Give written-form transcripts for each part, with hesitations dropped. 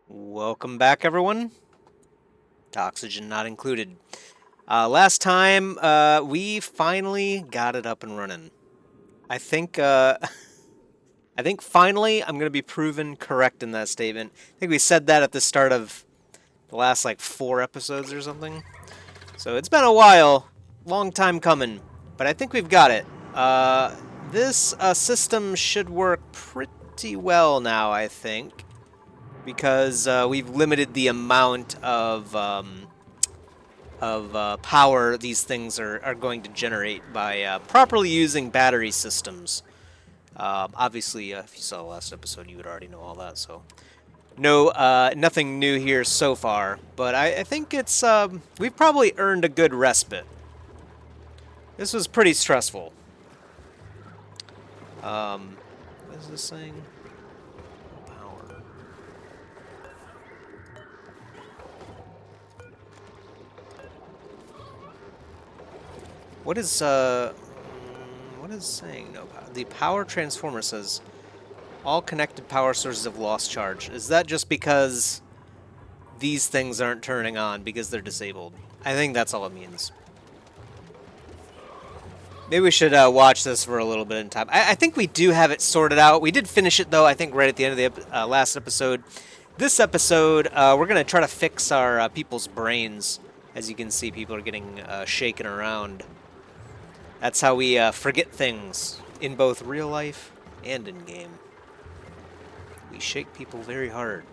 Welcome back, everyone. Oxygen not included. Last time, we finally got it up and running. I think, I think finally I'm going to be proven correct in that statement. I think we said that at the start of the last, like, 4 episodes or something. So it's been a while. Long time coming. But I think we've got it. This system should work pretty well now, I think. Because we've limited the amount of power these things are going to generate by properly using battery systems. Obviously, if you saw the last episode, you would already know all that. So, no, nothing new here so far. But I think it's we've probably earned a good respite. This was pretty stressful. What is this saying? Power. What is what is saying? No power. The power transformer says all connected power sources have lost charge. Is that just because these things aren't turning on because they're disabled? I think that's all it means. Maybe we should watch this for a little bit in time. I think we do have it sorted out. We did finish it, though, I think right at the end of the last episode. This episode, we're going to try to fix our people's brains. As you can see, people are getting shaken around. That's how we forget things in both real life and in game. We shake people very hard.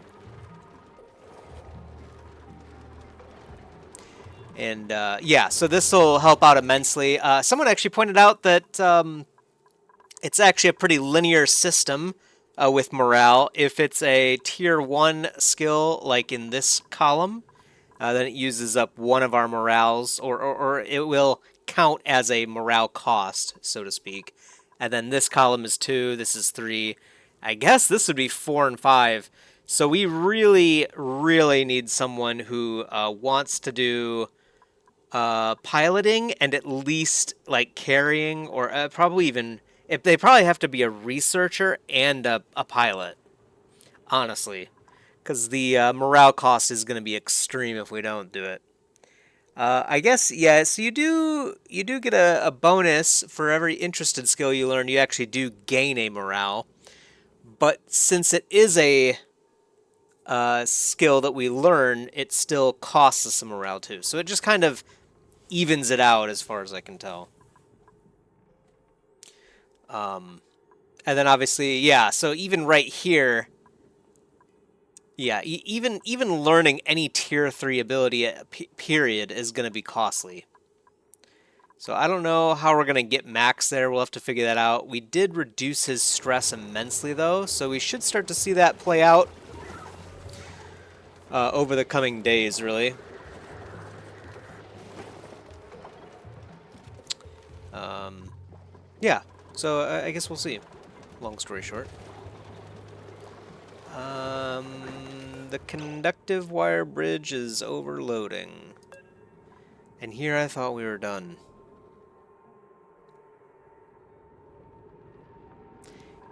And yeah, so this will help out immensely. Someone actually pointed out that it's actually a pretty linear system with morale. If it's a tier 1 skill, like in this column, then it uses up one of our morales, or it will count as a morale cost, so to speak. And then this column is 2, this is 3. I guess this would be 4 and 5. So we really, really need someone who wants to do piloting and at least like carrying, or probably even if they probably have to be a researcher and a pilot, honestly, because the morale cost is going to be extreme if we don't do it. I guess yeah. So you do get a bonus for every interested skill you learn. You actually do gain a morale, but since it is a skill that we learn, it still costs us some morale too. So it just kind of evens it out as far as I can tell. Um, and then obviously, yeah. So even right here, yeah, even learning any tier 3 ability period is going to be costly. So I don't know how we're going to get Max there. We'll have to figure that out. We did reduce his stress immensely, though, so we should start to see that play out over the coming days, really. Yeah, so I guess we'll see. Long story short. The conductive wire bridge is overloading. And here I thought we were done.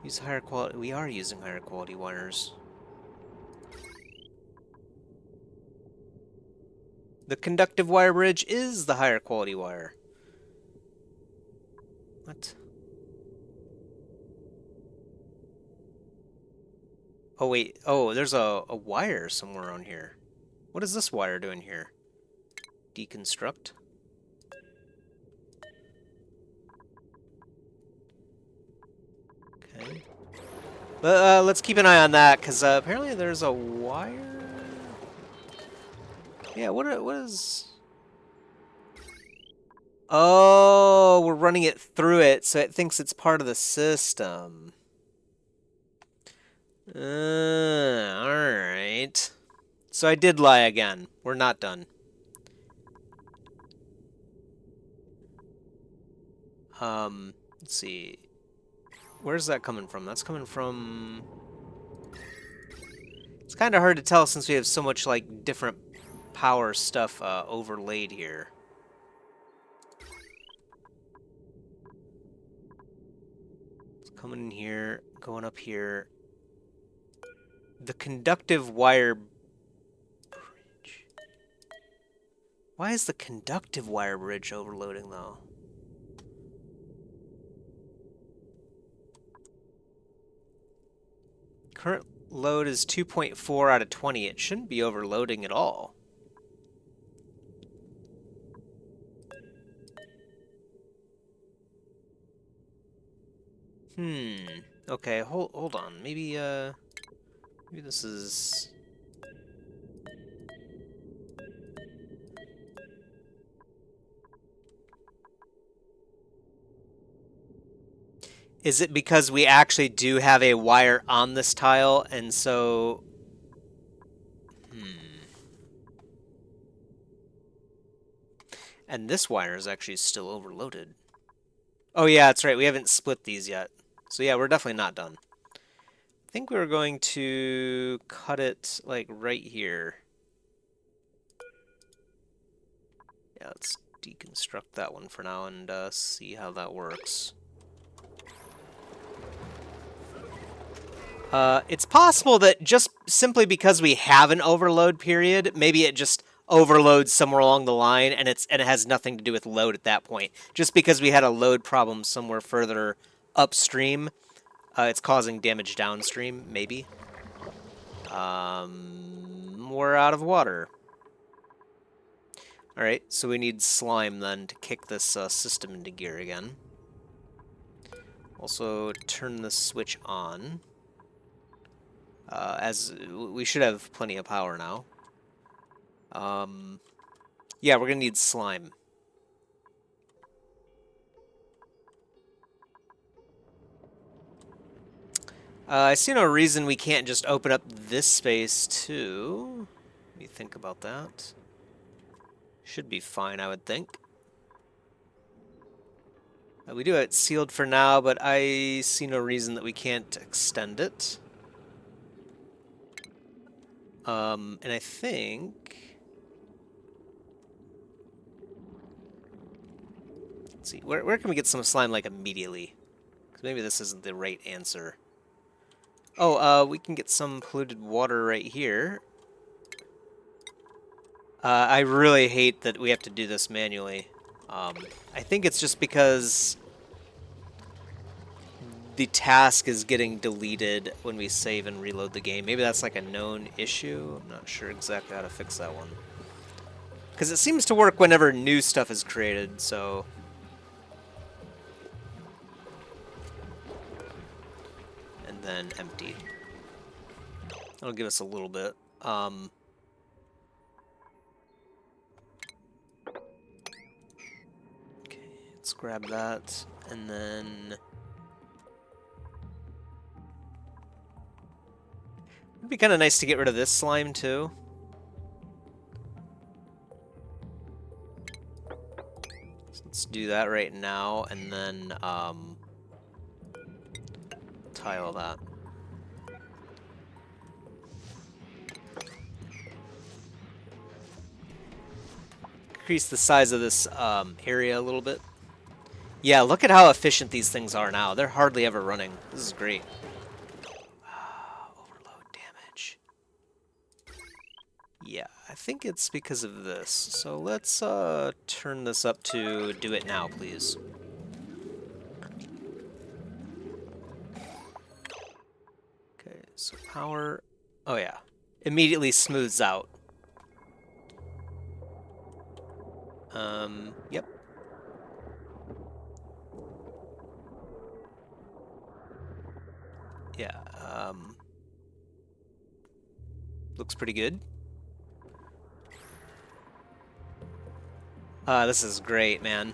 Use higher quality. We are using higher quality wires. The conductive wire bridge is the higher quality wire. What? Oh, wait. Oh, there's a wire somewhere on here. What is this wire doing here? Deconstruct? Okay. Let's keep an eye on that, because apparently there's a wire? Yeah, what is... Oh, we're running it through it, so it thinks it's part of the system. Alright. So I did lie again. We're not done. Let's see. Where's that coming from? That's coming from... It's kind of hard to tell since we have so much, like, different power stuff overlaid here. It's coming in here, going up here. The conductive wire Why is the conductive wire bridge overloading, though? Current load is 2.4 out of 20. It shouldn't be overloading at all. Okay, hold on. Maybe this is... Is it because we actually do have a wire on this tile, and so... And this wire is actually still overloaded. Oh yeah, that's right. We haven't split these yet. So yeah, we're definitely not done. I think we were going to cut it, like, right here. Yeah, let's deconstruct that one for now and see how that works. It's possible that just simply because we have an overload period, maybe it just overloads somewhere along the line, and it has nothing to do with load at that point. Just because we had a load problem somewhere further upstream, it's causing damage downstream, maybe. We're out of water. Alright, so we need slime then to kick this system into gear again. Also, turn the switch on. As we should have plenty of power now. Yeah, we're gonna need slime. I see no reason we can't just open up this space too. Let me think about that. Should be fine, I would think. We do have it sealed for now, but I see no reason that we can't extend it. And I think... Let's see, where can we get some slime, like, immediately? Because maybe this isn't the right answer. Oh, we can get some polluted water right here. I really hate that we have to do this manually. I think it's just because the task is getting deleted when we save and reload the game. Maybe that's like a known issue. I'm not sure exactly how to fix that one. Because it seems to work whenever new stuff is created, so... And then empty. That'll give us a little bit. Okay, let's grab that, and then... It'd be kind of nice to get rid of this slime, too. So let's do that right now, and then, tile that. Increase the size of this area a little bit. Yeah, look at how efficient these things are now. They're hardly ever running. This is great. Overload damage. Yeah, I think it's because of this. So let's turn this up to do it now, please. Okay, so power... Oh yeah. Immediately smooths out. Yep. Yeah, looks pretty good. This is great, man.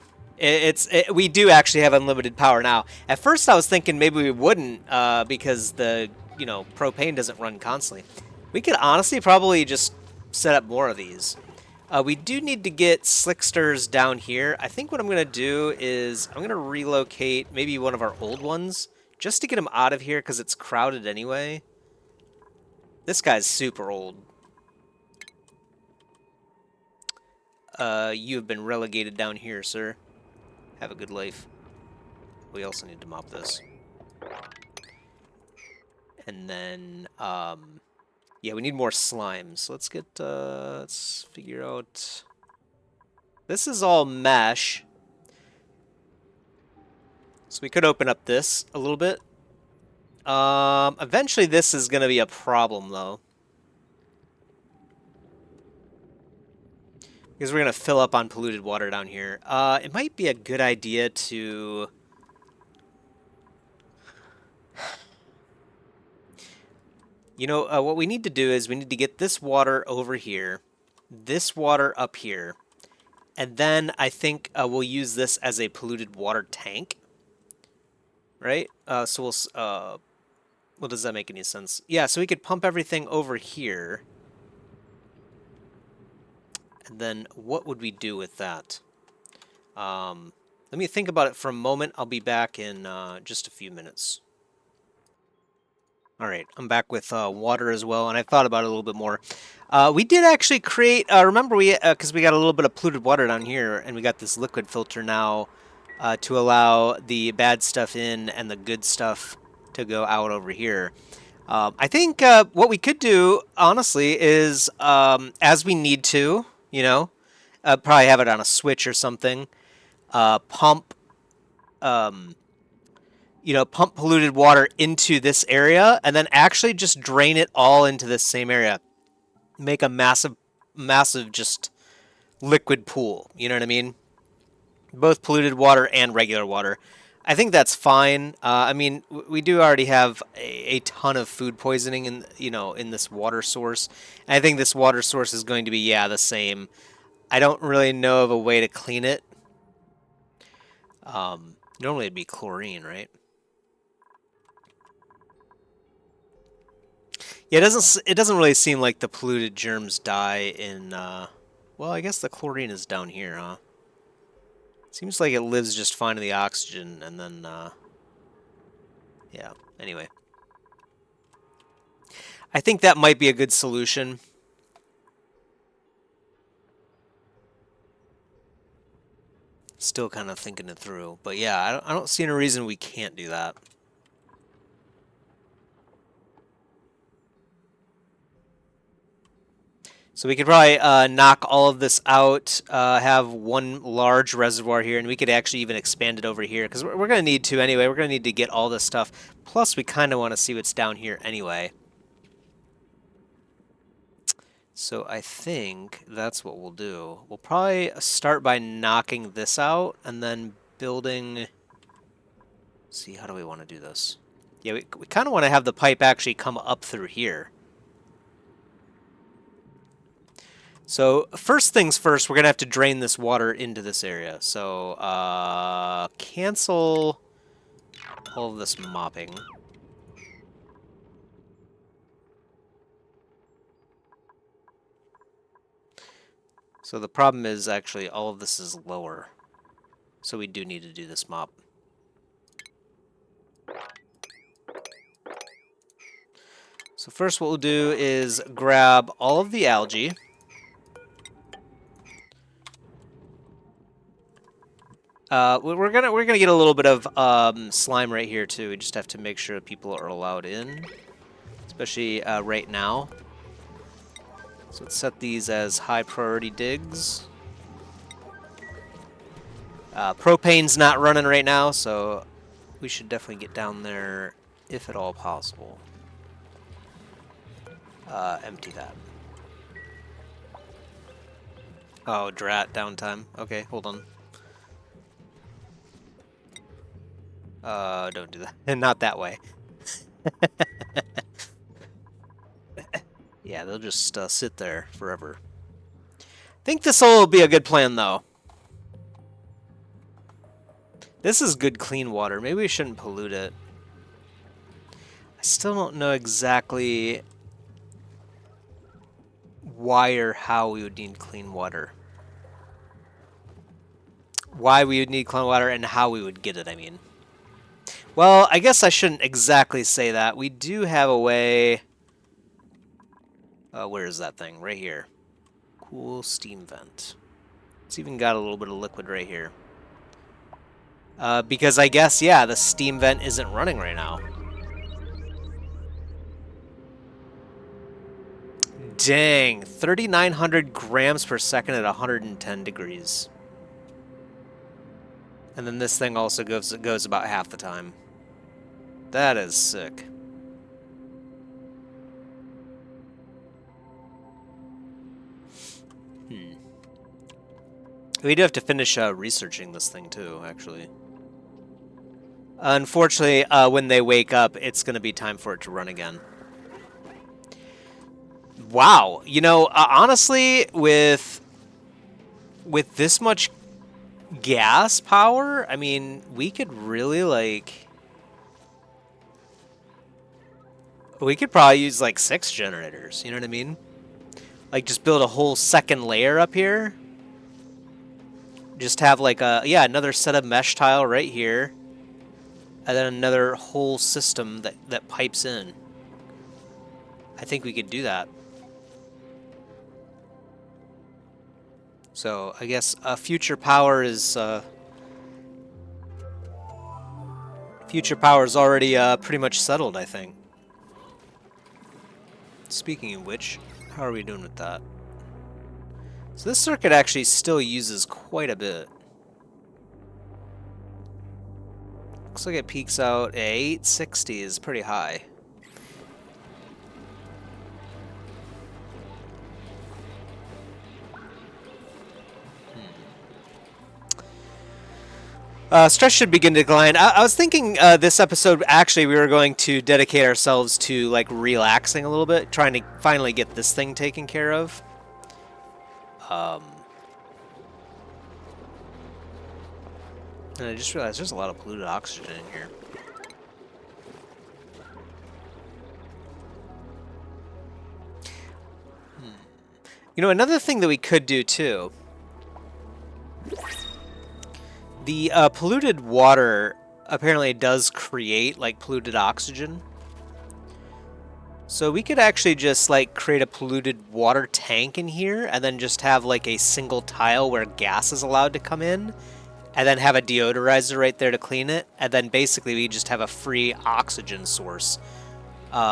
We do actually have unlimited power now. At first I was thinking maybe we wouldn't, because the, propane doesn't run constantly. We could honestly probably just set up more of these. We do need to get slicksters down here. I think what I'm going to do is I'm going to relocate maybe one of our old ones just to get him out of here because it's crowded anyway. This guy's super old. You have been relegated down here, sir. Have a good life. We also need to mop this. And then, yeah, we need more slimes. So let's get, let's figure out... This is all mesh. So we could open up this a little bit. Eventually this is going to be a problem, though. Because we're going to fill up on polluted water down here. It might be a good idea to... You know, what we need to do is we need to get this water over here, this water up here, and then I think we'll use this as a polluted water tank, right? So we'll... well, does that make any sense? Yeah, so we could pump everything over here. And then what would we do with that? Let me think about it for a moment. I'll be back in just a few minutes. All right, I'm back with water as well, and I thought about it a little bit more. We did actually create, remember because we got a little bit of polluted water down here, and we got this liquid filter now to allow the bad stuff in and the good stuff to go out over here. I think what we could do, honestly, is as we need to, you know, probably have it on a switch or something, pump pump polluted water into this area and then actually just drain it all into this same area. Make a massive just liquid pool. You know what I mean? Both polluted water and regular water. I think that's fine. I mean, we do already have a ton of food poisoning in this water source. And I think this water source is going to be, the same. I don't really know of a way to clean it. Normally it'd be chlorine, right? Yeah, it doesn't really seem like the polluted germs die in well, I guess the chlorine is down here, huh? Seems like it lives just fine in the oxygen and then yeah, anyway. I think that might be a good solution. Still kind of thinking it through, but yeah, I don't see any reason we can't do that. So we could probably knock all of this out, have one large reservoir here, and we could actually even expand it over here, because we're going to need to anyway. We're going to need to get all this stuff. Plus, we kind of want to see what's down here anyway. So I think that's what we'll do. We'll probably start by knocking this out, and then building... Let's see, how do we want to do this? Yeah, we kind of want to have the pipe actually come up through here. So first things first, we're going to have to drain this water into this area. So cancel all of this mopping. So the problem is actually all of this is lower. So we do need to do this mop. So first what we'll do is grab all of the algae. We're gonna get a little bit of slime right here too. We just have to make sure people are allowed in, especially right now. So let's set these as high priority digs. Propane's not running right now, so we should definitely get down there if at all possible. Empty that. Oh, drat downtime. Okay, hold on. Don't do that. Not that way. Yeah, they'll just sit there forever. I think this will be a good plan, though. This is good clean water. Maybe we shouldn't pollute it. I still don't know exactly why or how we would need clean water. Why we would need clean water and how we would get it, I mean. Well, I guess I shouldn't exactly say that. We do have a way... where is that thing? Right here. Cool steam vent. It's even got a little bit of liquid right here. Because I guess, yeah, the steam vent isn't running right now. Dang, 3,900 grams per second at 110 degrees. And then this thing also goes about half the time. That is sick. We do have to finish researching this thing too, actually. Unfortunately, when they wake up, it's going to be time for it to run again. Wow, you know, honestly, with this much gas power, I mean, we could really we could probably use like 6 generators. You know what I mean? Like just build a whole second layer up here. Just have like another set of mesh tile right here. And then another whole system that pipes in. I think we could do that. So I guess future power is already pretty much settled, I think. Speaking of which, how are we doing with that? So this circuit actually still uses quite a bit. Looks like it peaks out at 860 is pretty high. Stress should begin to decline. I was thinking this episode, actually, we were going to dedicate ourselves to, like, relaxing a little bit, trying to finally get this thing taken care of. And I just realized there's a lot of polluted oxygen in here. You know, another thing that we could do, too. The polluted water apparently does create, like, polluted oxygen. So we could actually just, like, create a polluted water tank in here and then just have, like, a single tile where gas is allowed to come in. And then have a deodorizer right there to clean it. And then basically we just have a free oxygen source.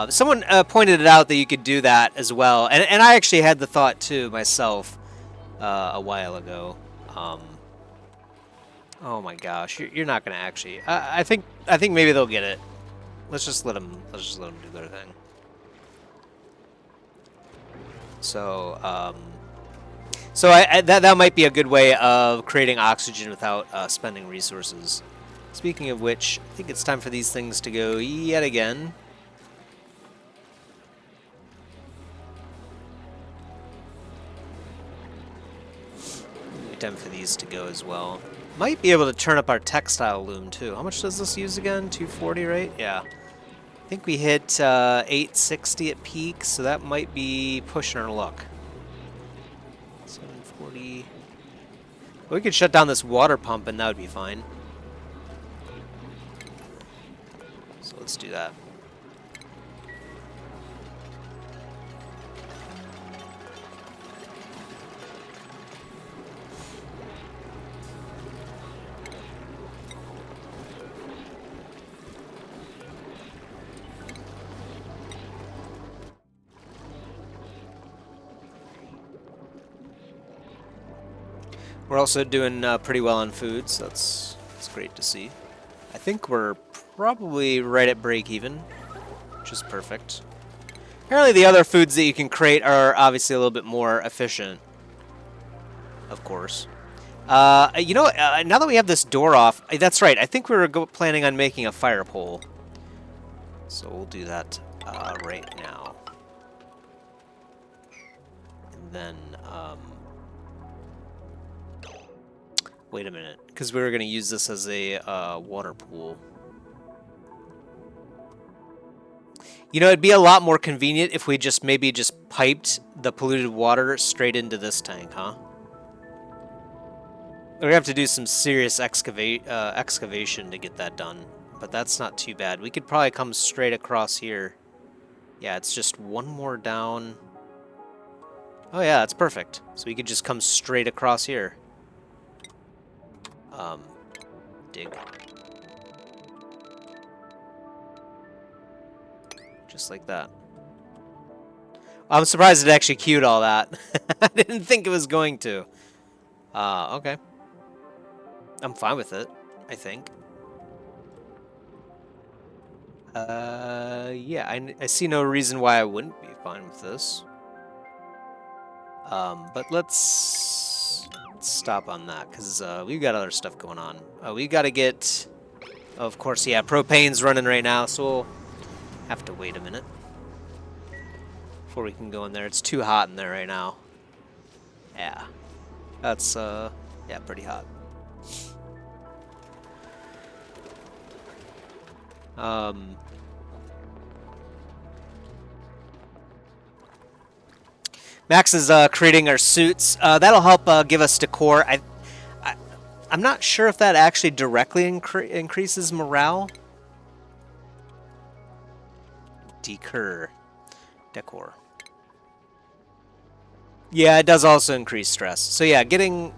Someone pointed it out that you could do that as well. And I actually had the thought too myself a while ago. Oh my gosh, you're not gonna actually. I think maybe they'll get it. Let's just let them do their thing. So that might be a good way of creating oxygen without spending resources. Speaking of which, I think it's time for these things to go yet again. Time for these to go as well. Might be able to turn up our textile loom too. How much does this use again? 240, right? Yeah. I think we hit 860 at peak, so that might be pushing our luck. 740. We could shut down this water pump and that would be fine. So let's do that. We're also doing pretty well on food, so that's great to see. I think we're probably right at break even, which is perfect. Apparently the other foods that you can create are obviously a little bit more efficient, of course. You know, now that we have this door off, that's right, I think we were planning on making a fire pole. So we'll do that right now. And then, wait a minute, because we were going to use this as a water pool. You know, it'd be a lot more convenient if we maybe just piped the polluted water straight into this tank, huh? We're going to have to do some serious excavation to get that done, but that's not too bad. We could probably come straight across here. Yeah, it's just one more down. Oh yeah, that's perfect. So we could just come straight across here. Dig. Just like that. I'm surprised it actually queued all that. I didn't think it was going to. Okay. I'm fine with it. I think. Yeah, I see no reason why I wouldn't be fine with this. But let's stop on that, because we've got other stuff going on. We got to get... Of course, yeah, propane's running right now, so we'll have to wait a minute before we can go in there. It's too hot in there right now. Yeah. That's, yeah, pretty hot. Max is creating our suits. That'll help give us decor. I'm not sure if that actually directly increases morale. Decor. Yeah, it does also increase stress. So yeah, getting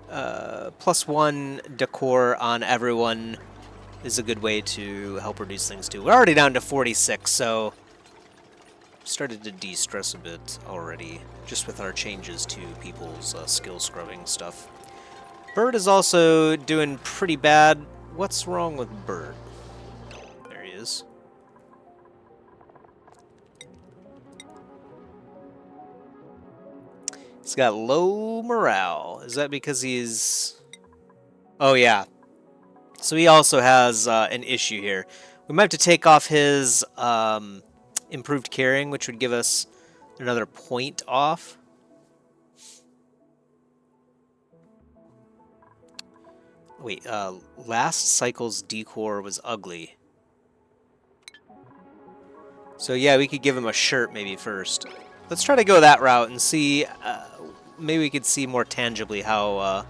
+1 decor on everyone is a good way to help reduce things too. We're already down to 46, so started to de-stress a bit already, just with our changes to people's skill scrubbing stuff. Bird is also doing pretty bad. What's wrong with Bird? There he is. He's got low morale. Is that because he's... Oh, yeah. So he also has an issue here. We might have to take off his improved carrying, which would give us another point off. Wait, last cycle's decor was ugly. So yeah, we could give him a shirt maybe first. Let's try to go that route and see, maybe we could see more tangibly how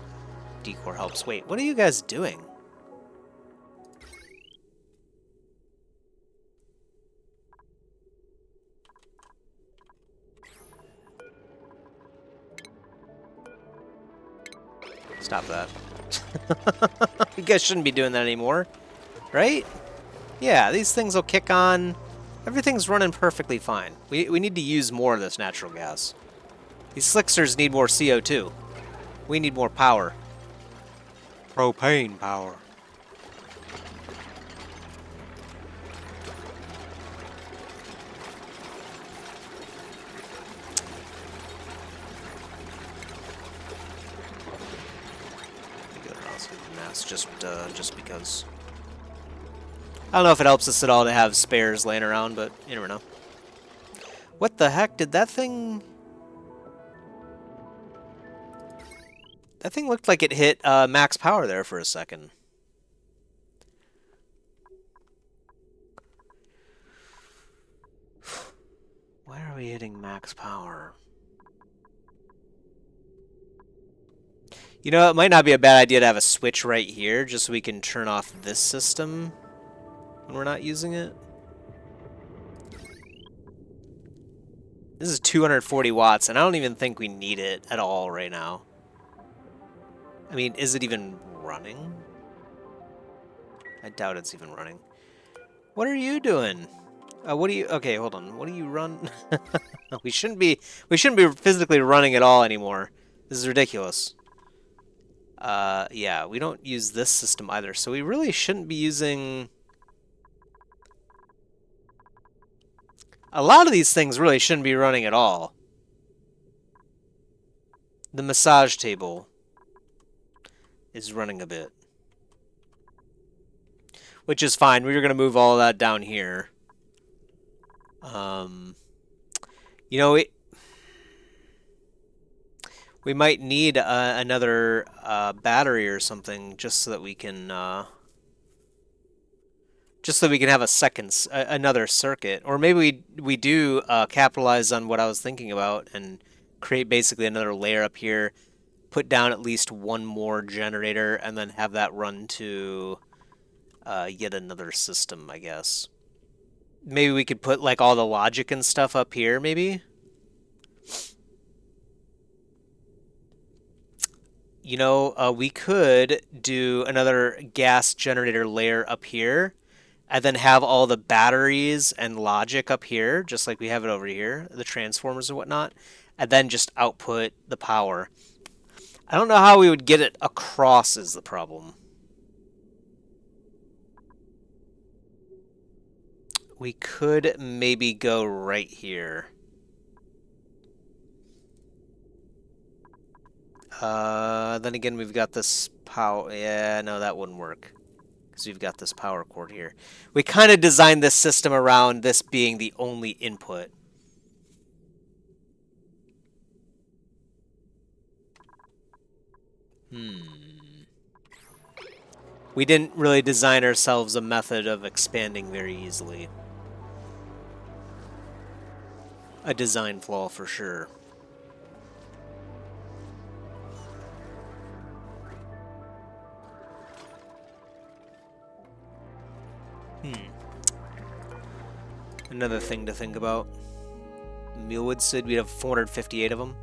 decor helps. Wait, what are you guys doing? Stop that. You guys shouldn't be doing that anymore, right? Yeah, these things will kick on. Everything's running perfectly fine. We need to use more of this natural gas. These slicksters need more CO2. We need more power. Propane power. Just because. I don't know if it helps us at all to have spares laying around, but you never know. What the heck? Did that thing... That thing looked like it hit max power there for a second. Why are we hitting max power? You know, it might not be a bad idea to have a switch right here, just so we can turn off this system when we're not using it. This is 240 watts, and I don't even think we need it at all right now. I mean, is it even running? I doubt it's even running. What are you doing? What do you... Okay, hold on. What do you run? we shouldn't be physically running at all anymore. This is ridiculous. Yeah, we don't use this system either, so we really shouldn't be using... A lot of these things really shouldn't be running at all. The massage table is running a bit. Which is fine. We're going to move all of that down here. You know, we might need another battery or something just so that we can have a another circuit, or maybe we do capitalize on what I was thinking about and create basically another layer up here, put down at least one more generator, and then have that run to yet another system, I guess. Maybe we could put like all the logic and stuff up here, maybe. You know, we could do another gas generator layer up here, and then have all the batteries and logic up here, just like we have it over here, the transformers and whatnot, and then just output the power. I don't know how we would get it across is the problem. we could maybe go right here. Then again, we've got this power. Yeah, no, that wouldn't work. Because we've got this power cord here. We kind of designed this system around this being the only input. We didn't really design ourselves a method of expanding very easily. A design flaw for sure. Another thing to think about. Mealwood said we'd have 458 of them.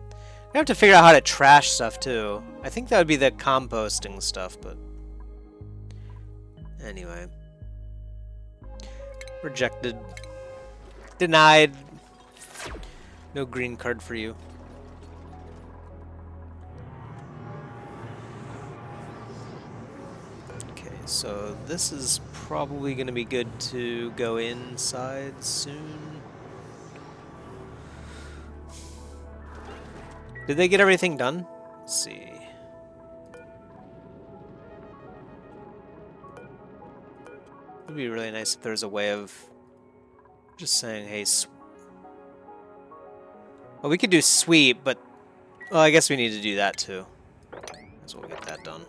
We have to figure out how to trash stuff too. I think that would be the composting stuff, but anyway. Rejected. Denied. No green card for you. Okay, so this is probably going to be good to go inside soon. Did they get everything done? Let's see. It'd be really nice if there's a way of just saying, hey, well, we could do sweep, but well, I guess we need to do that too. So we'll get that done.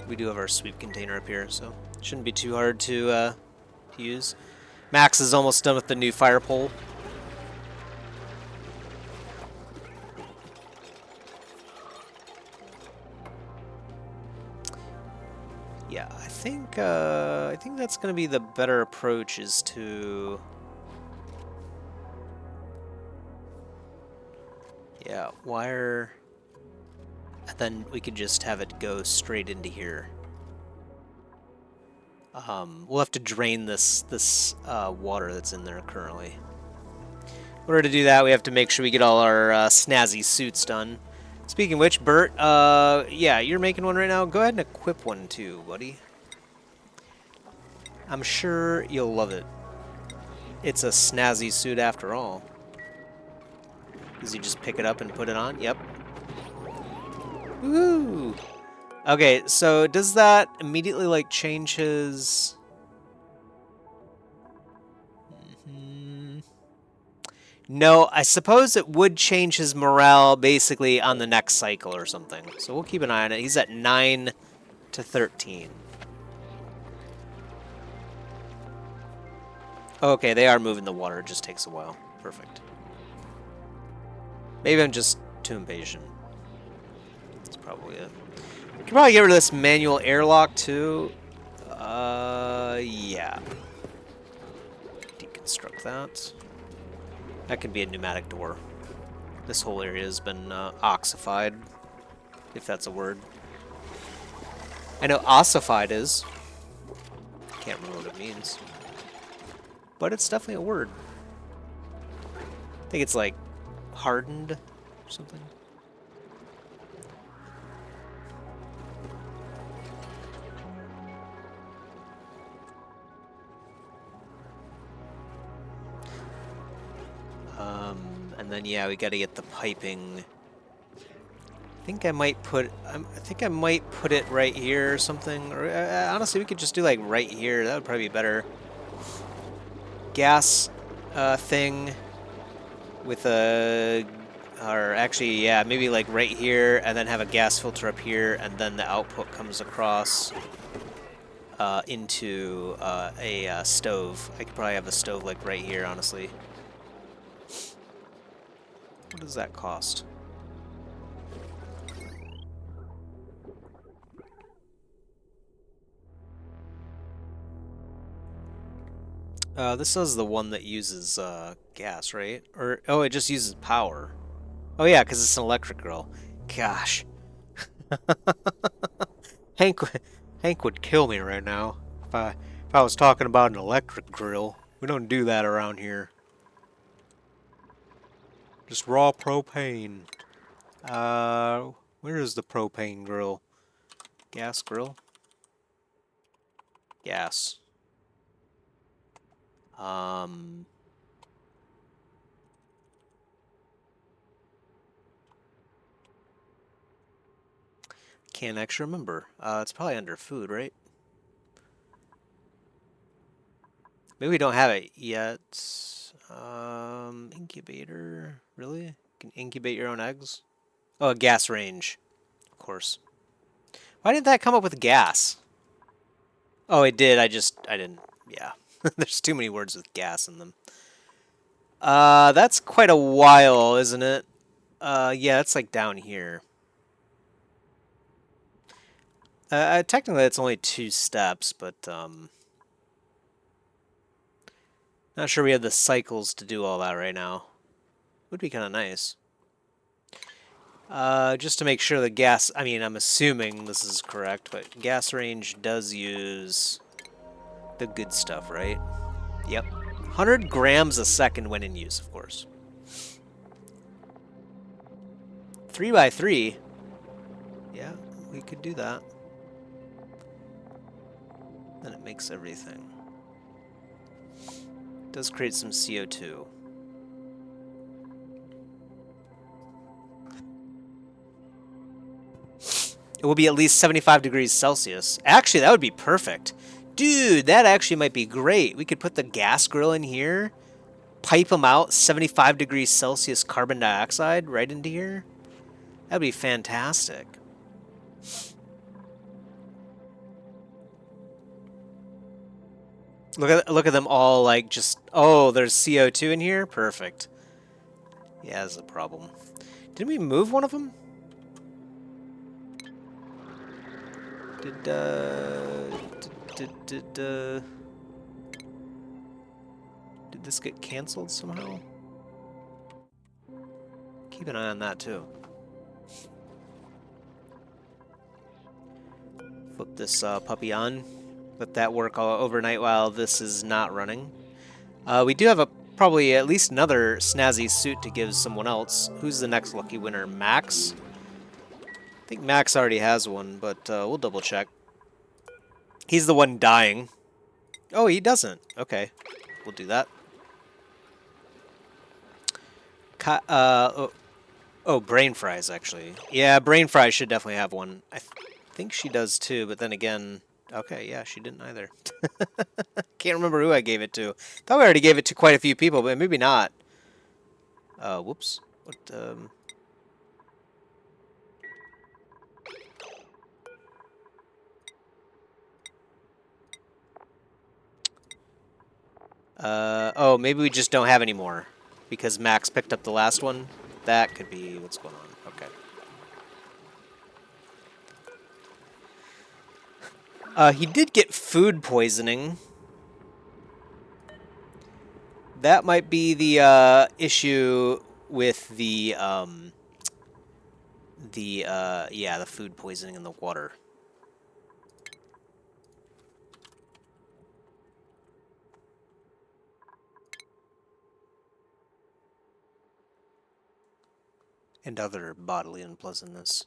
We do have our sweep container up here, so it shouldn't be too hard to use. Max is almost done with the new fire pole. Yeah, I think that's gonna be the better approach is to wire, and then we could just have it go straight into here. We'll have to drain this water that's in there currently. In order to do that, we have to make sure we get all our snazzy suits done. Speaking of which, Bert, yeah, you're making one right now. Go ahead and equip one too, buddy. I'm sure you'll love it. It's a snazzy suit after all. Because you just pick it up and put it on? Yep. Woo! Okay, so does that immediately, like, change his... No, I suppose it would change his morale basically on the next cycle or something. So we'll keep an eye on it. He's at 9 to 13. Okay, they are moving the water. It just takes a while. Perfect. Maybe I'm just too impatient. That's probably it. We can probably get rid of this manual airlock too. Yeah. Deconstruct that. That could be a pneumatic door. This whole area has been ossified, if that's a word. I know ossified is. Can't remember what it means. But it's definitely a word. I think it's like hardened or something. And then yeah, we got to get the piping. I think I might put it right here or something. Or honestly, we could just do like right here. That would probably be better. Gas thing with a, or actually, yeah, maybe like right here, and then have a gas filter up here, and then the output comes across into a stove. I could probably have a stove like right here, honestly. What does that cost? This is the one that uses gas, right? Or oh, it just uses power. Oh yeah, because it's an electric grill. Gosh, Hank would kill me right now if I was talking about an electric grill. We don't do that around here. Just raw propane. Where is the propane grill? Gas grill. Gas. Can't actually remember. It's probably under food, right? Maybe we don't have it yet. Incubator. Really? You can incubate your own eggs? Oh, a gas range. Of course. Why didn't that come up with gas? Oh, it did. I didn't. Yeah. There's too many words with gas in them. That's quite a while, isn't it? Yeah, it's like down here. Technically, it's only 2 steps, but not sure we have the cycles to do all that right now. Would be kind of nice. Just to make sure the gas, I mean, I'm assuming this is correct, but gas range does use the good stuff, right? Yep. 100 grams a second when in use, of course. 3x3? Yeah, we could do that. Then it makes everything. It does create some CO2. It will be at least 75 degrees Celsius. Actually, that would be perfect. Dude, that actually might be great. We could put the gas grill in here, pipe them out 75 degrees Celsius carbon dioxide right into here. That'd be fantastic. Look at them all like just, oh, there's CO2 in here? Perfect. Yeah, that's a problem. Didn't we move one of them? Did this get canceled somehow? Keep an eye on that too. Flip this puppy on. Let that work all overnight while this is not running. We do have probably at least another snazzy suit to give someone else. Who's the next lucky winner? Max? I think Max already has one, but we'll double check. He's the one dying. Oh, he doesn't. Okay, we'll do that. Brain Fries, actually. Yeah, Brain Fries should definitely have one. I think she does too, but then again... Okay, yeah, she didn't either. Can't remember who I gave it to. Thought we already gave it to quite a few people, but maybe not. Whoops. What, oh, maybe we just don't have any more. Because Max picked up the last one. That could be what's going on. Okay. He did get food poisoning. That might be the issue with the food poisoning in the water. And other bodily unpleasantness.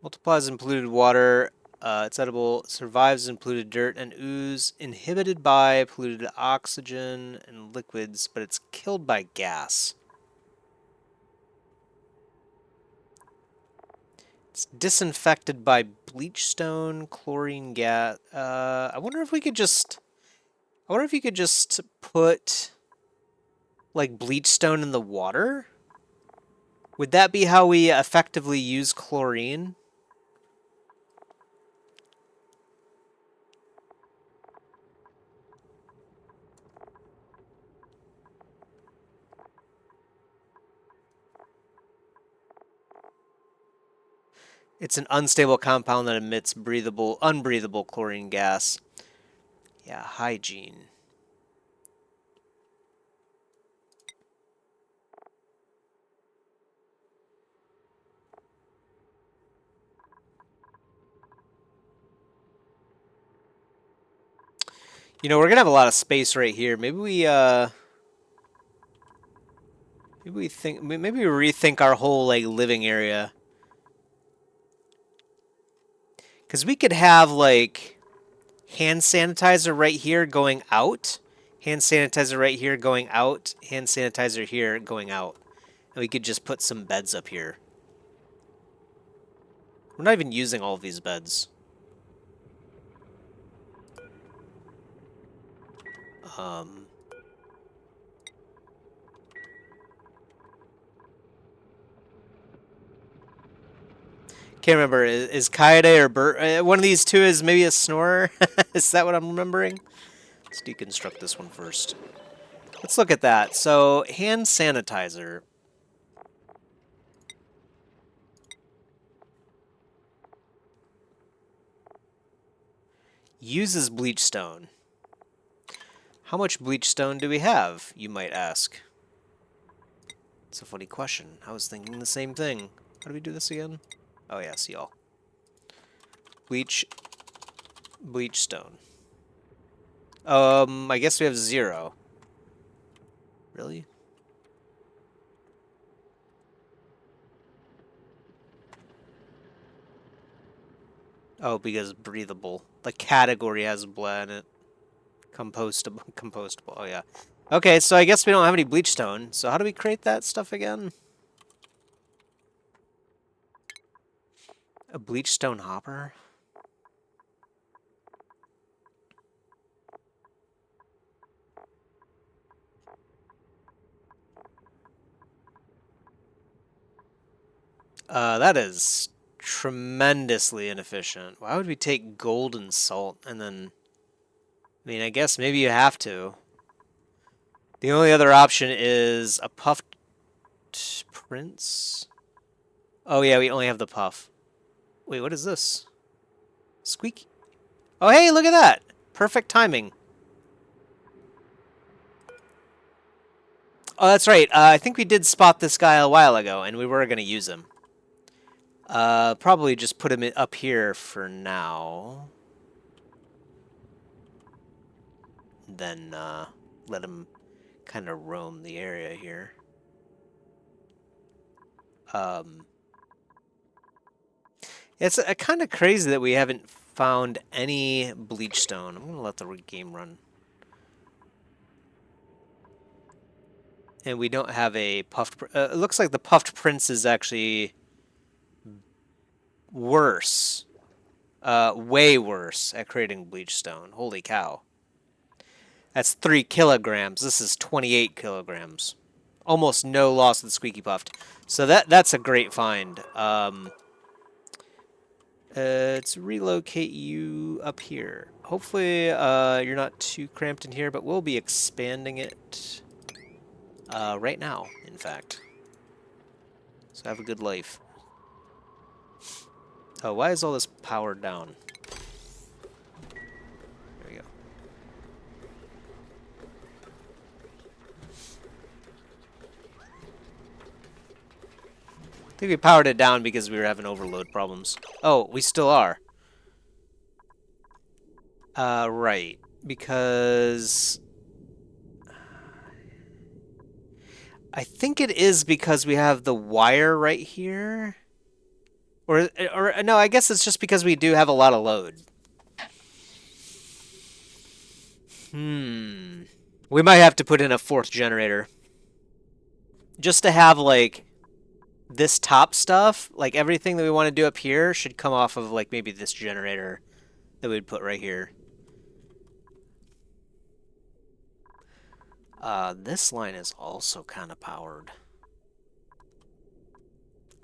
Multiplies in polluted water. It's edible. Survives in polluted dirt and ooze. Inhibited by polluted oxygen and liquids, but it's killed by gas. It's disinfected by bleachstone, chlorine gas. I wonder if we could just... I wonder if you could just put, like, bleachstone in the water? Would that be how we effectively use chlorine? It's an unstable compound that emits unbreathable chlorine gas. Yeah, hygiene. You know, we're gonna have a lot of space right here. Maybe we rethink our whole like living area. Because we could have, like, hand sanitizer right here going out, hand sanitizer right here going out, hand sanitizer here going out. And we could just put some beds up here. We're not even using all of these beds. Can't remember. Is Kaede or Bert? One of these two is maybe a snorer. Is that what I'm remembering? Let's deconstruct this one first. Let's look at that. So, hand sanitizer. Uses bleach stone. How much bleach stone do we have, you might ask? It's a funny question. I was thinking the same thing. How do we do this again? Oh yeah, see y'all. Bleach stone. I guess we have 0. Really? Oh, because breathable. The category has blah in it. Compostable. Oh yeah. Okay, so I guess we don't have any bleach stone. So how do we create that stuff again? A bleach stone hopper? That is tremendously inefficient. Why would we take gold and salt and then... I mean, I guess maybe you have to. The only other option is a puffed prince. Oh yeah, we only have the puff. Wait, what is this? Squeak. Oh hey, look at that! Perfect timing. Oh, that's right. I think we did spot this guy a while ago, and we were going to use him. Probably just put him up here for now. Then let him kind of roam the area here. It's kind of crazy that we haven't found any bleach stone. I'm going to let the game run. And we don't have a puffed... it looks like the puffed prince is actually worse. Way worse at creating bleach stone. Holy cow. That's 3 kilograms. This is 28 kilograms. Almost no loss of the squeaky puffed. So that's a great find. Let's relocate you up here. Hopefully you're not too cramped in here, but we'll be expanding it right now, in fact. So have a good life. Oh, why is all this powered down? There we go. I think we powered it down because we were having overload problems. Oh, we still are. Right. Because... I think it is because we have the wire right here. Or no, I guess it's just because we do have a lot of load. We might have to put in a 4th generator. Just to have, like, this top stuff, like everything that we want to do up here should come off of, like, maybe this generator that we'd put right here. This line is also kind of powered.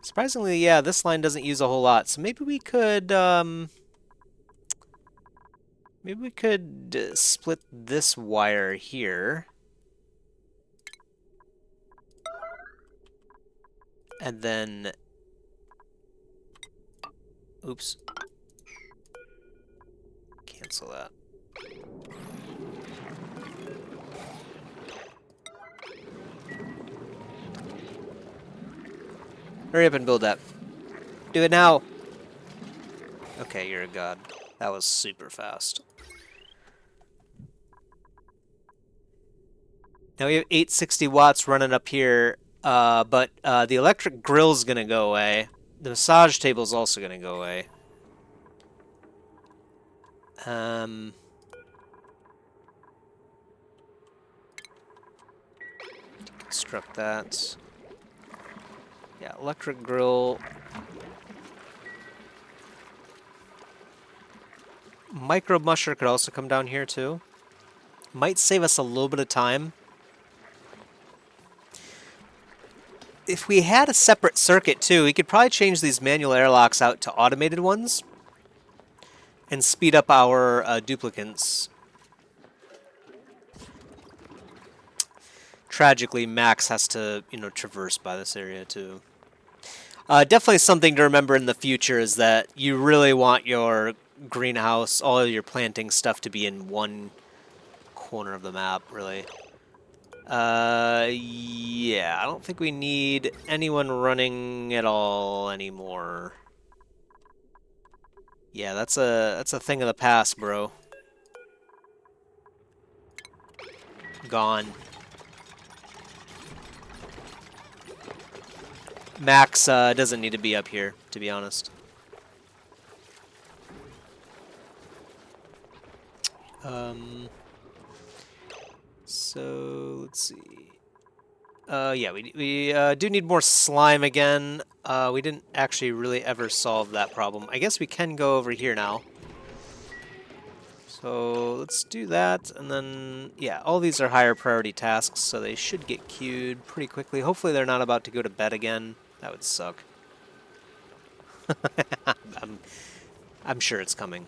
Surprisingly, yeah, this line doesn't use a whole lot, so maybe we could, split this wire here. And then... Oops. Cancel that. Hurry up and build that. Do it now! Okay, you're a god. That was super fast. Now we have 860 watts running up here, but the electric grill's gonna go away. The massage table's also gonna go away. Um, Construct that. Yeah, electric grill. Micro musher could also come down here too. Might save us a little bit of time. If we had a separate circuit too, we could probably change these manual airlocks out to automated ones and speed up our duplicants. Tragically, Max has to, traverse by this area too. Definitely something to remember in the future is that you really want your greenhouse, all of your planting stuff to be in one corner of the map, really. Yeah, I don't think we need anyone running at all anymore. Yeah, that's a thing of the past, bro. Gone. Max doesn't need to be up here, to be honest. So let's see. Yeah, we do need more slime again. We didn't actually really ever solve that problem. I guess we can go over here now. So let's do that, and then, yeah, all these are higher priority tasks, so they should get queued pretty quickly. Hopefully they're not about to go to bed again. That would suck. I'm sure it's coming.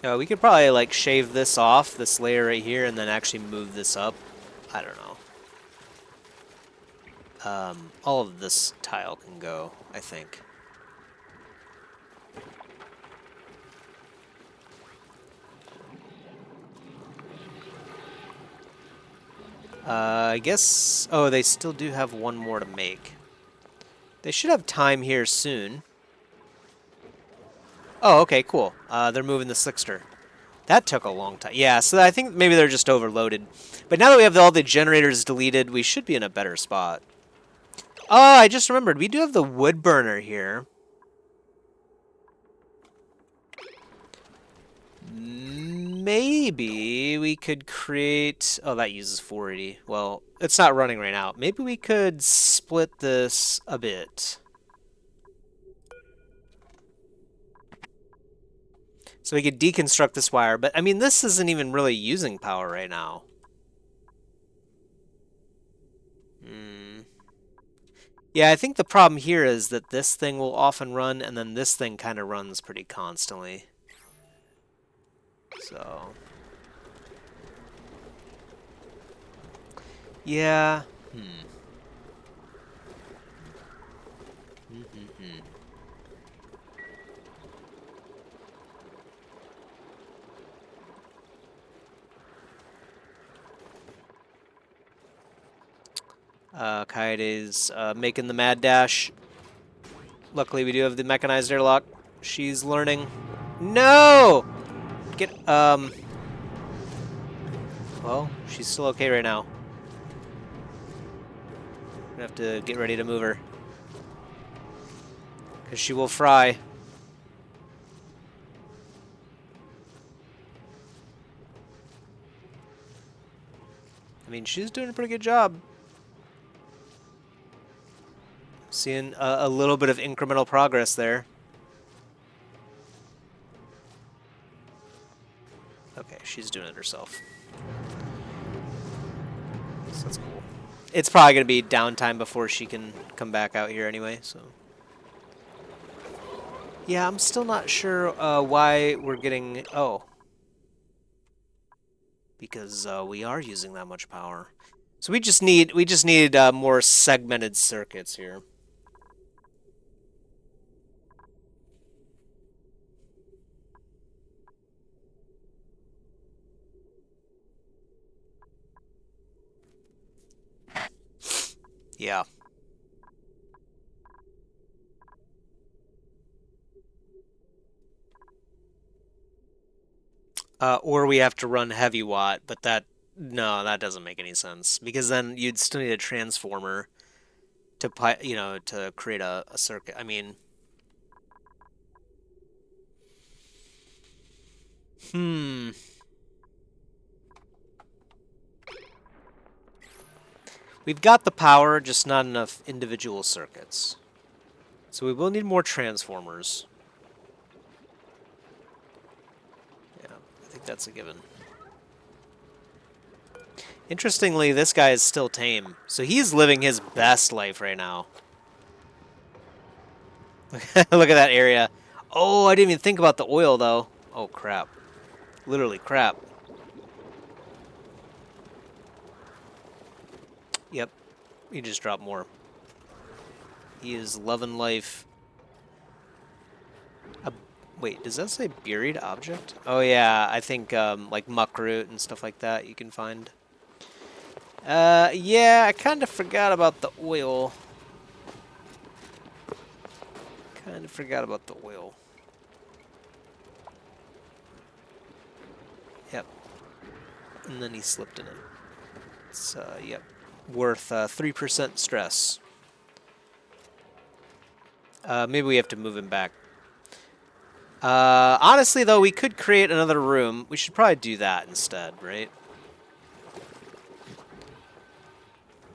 We could probably, like, shave this off, this layer right here, and then actually move this up. I don't know. All of this tile can go, I think. I guess... Oh, they still do have one more to make. They should have time here soon. Oh, okay, cool. They're moving the Slickster. That took a long time. Yeah, so I think maybe they're just overloaded. But now that we have all the generators deleted, we should be in a better spot. Oh, I just remembered. We do have the wood burner here. Maybe we could create... Oh, that uses 480. Well, it's not running right now. Maybe we could split this a bit. So we could deconstruct this wire. But, I mean, this isn't even really using power right now. Yeah, I think the problem here is that this thing will often run, and then this thing kind of runs pretty constantly. So... Yeah. Kaede's making the mad dash. Luckily, we do have the mechanized airlock. She's learning. No! Get, Well, she's still okay right now. We have to get ready to move her. Because she will fry. I mean, she's doing a pretty good job. Seeing a little bit of incremental progress there. Okay, she's doing it herself. So that's cool. It's probably going to be downtime before she can come back out here anyway, so... Yeah, I'm still not sure why we're getting... Oh. Because we are using that much power. So we just need more segmented circuits here. Yeah. Or we have to run heavy watt, but no, that doesn't make any sense because then you'd still need a transformer to to create a circuit. I mean, Hmm. We've got the power, just not enough individual circuits. So we will need more transformers. Yeah, I think that's a given. Interestingly, this guy is still tame, so he's living his best life right now. Look at that area. Oh, I didn't even think about the oil, though. Oh, crap. Literally crap. Yep, he just dropped more. He is loving life. Wait, does that say buried object? Oh, yeah, I think like muckroot and stuff like that you can find. Yeah, I kind of forgot about the oil. Kind of forgot about the oil. Yep. And then he slipped in it. It's, yep. Worth 3% stress. Maybe we have to move him back. Honestly, though, we could create another room. We should probably do that instead, right?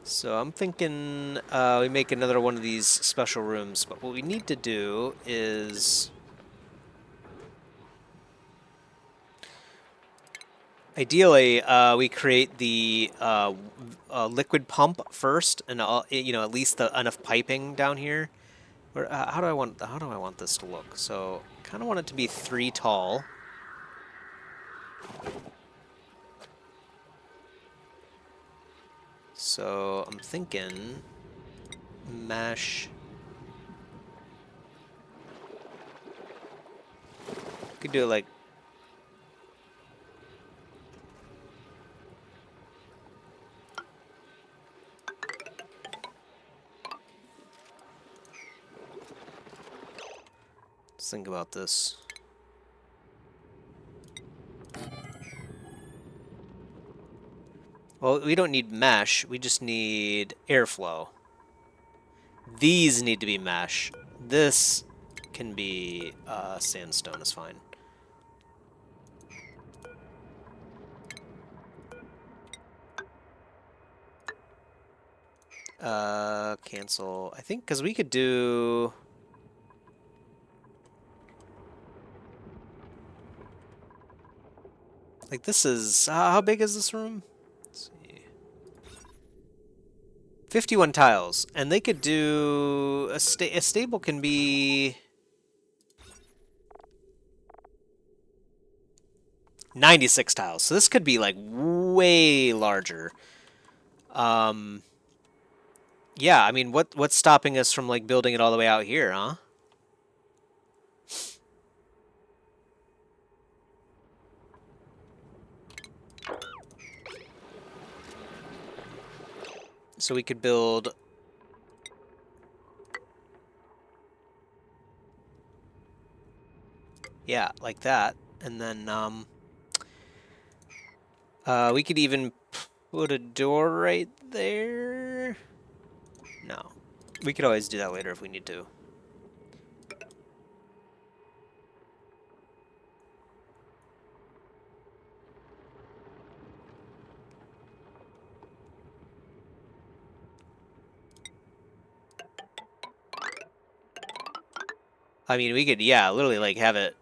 So I'm thinking we make another one of these special rooms. But what we need to do is... Ideally, we create the liquid pump first, and you know, at least enough piping down here. Or, how do I want this to look? So, kind of want it to be 3 tall. So I'm thinking mesh. Could do it like. Let's think about this. Well, we don't need mesh. We just need airflow. These need to be mesh. This can be sandstone is fine. Cancel. I think because we could do... Like this is... how big is this room? Let's see. 51 tiles. And they could do... A stable can be... 96 tiles. So this could be like way larger. Yeah, I mean, what's stopping us from like building it all the way out here, huh? So we could build... Yeah, like that. And then, we could even put a door right there. No. We could always do that later if we need to. I mean, we could, yeah, literally, like, have it,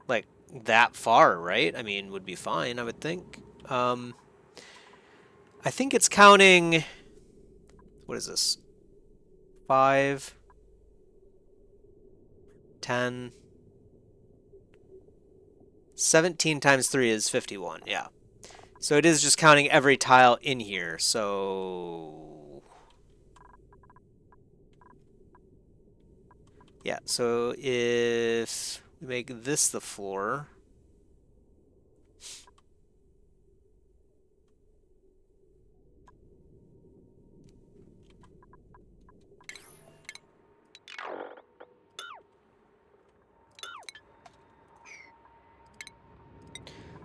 like, that far, right? I mean, would be fine, I would think. I think it's counting... What is this? 5... 10... 17 times 3 is 51, yeah. So it is just counting every tile in here, so... Yeah, so if we make this the floor...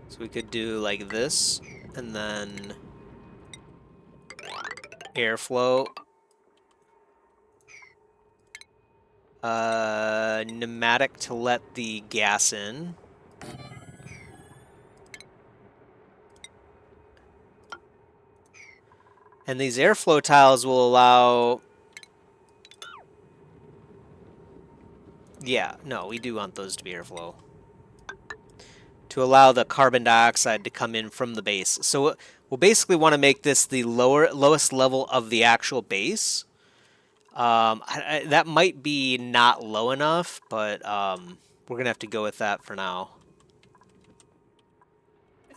So we could do like this, and then airflow. pneumatic to let the gas in. And these airflow tiles will allow... Yeah, no, we do want those to be airflow. To allow the carbon dioxide to come in from the base. So we'll basically want to make this the lowest level of the actual base. That might be not low enough, but we're going to have to go with that for now.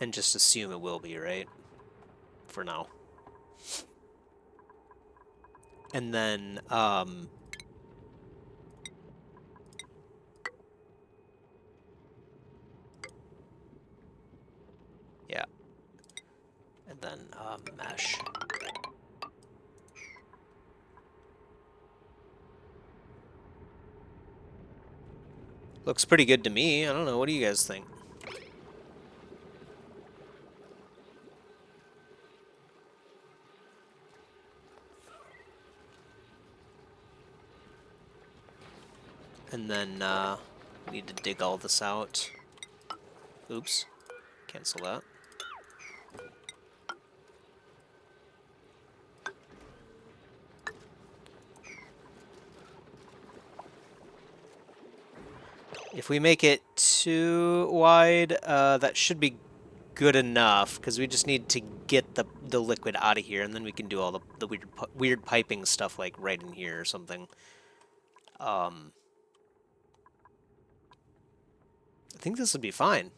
And just assume it will be, right? For now. And then... yeah. And then mesh. Looks pretty good to me. I don't know. What do you guys think? And then we need to dig all this out. Oops. Cancel that. If we make it too wide, that should be good enough, because we just need to get the liquid out of here, and then we can do all the weird piping stuff, like right in here or something. I think this would be fine.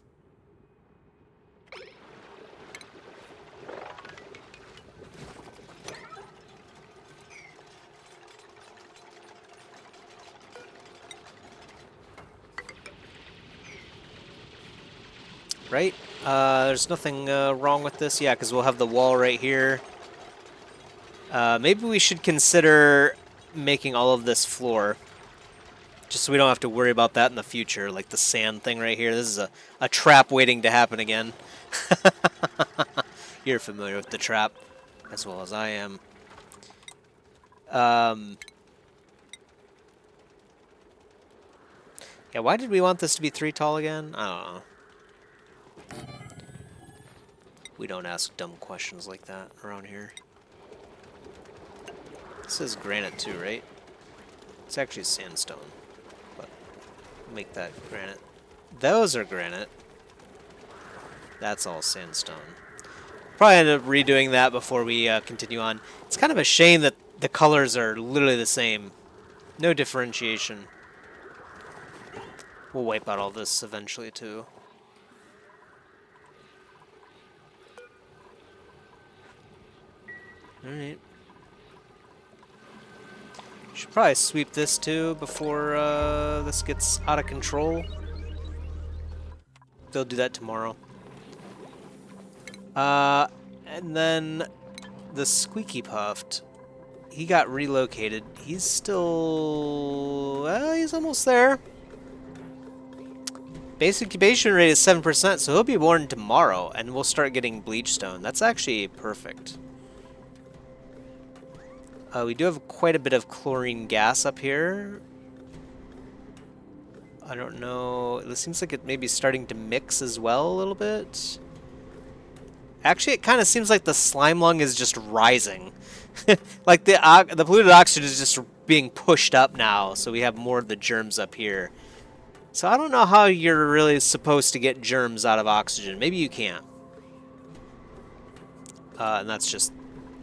Right? There's nothing wrong with this. Yeah, because we'll have the wall right here. Maybe we should consider making all of this floor. Just so we don't have to worry about that in the future, like the sand thing right here. This is a trap waiting to happen again. You're familiar with the trap, as well as I am. Yeah, why did we want this to be 3 tall again? I don't know. We don't ask dumb questions like that around here. This is granite too, right? It's actually sandstone, but we'll make that granite. Those are granite. That's all sandstone. Probably end up redoing that before we continue on. It's kind of a shame that the colors are literally the same. No differentiation. We'll wipe out all this eventually too. Alright. Should probably sweep this too before this gets out of control. They'll do that tomorrow. And then the Squeaky Puffed, he got relocated. He's still... well, he's almost there. Basic incubation rate is 7%, so he'll be born tomorrow, and we'll start getting bleachstone. That's actually perfect. We do have quite a bit of chlorine gas up here. I don't know. It seems like it may be starting to mix as well a little bit. Actually, it kind of seems like the slime lung is just rising. Like the polluted oxygen is just being pushed up now, so we have more of the germs up here. So I don't know how you're really supposed to get germs out of oxygen. Maybe you can't. And that's just,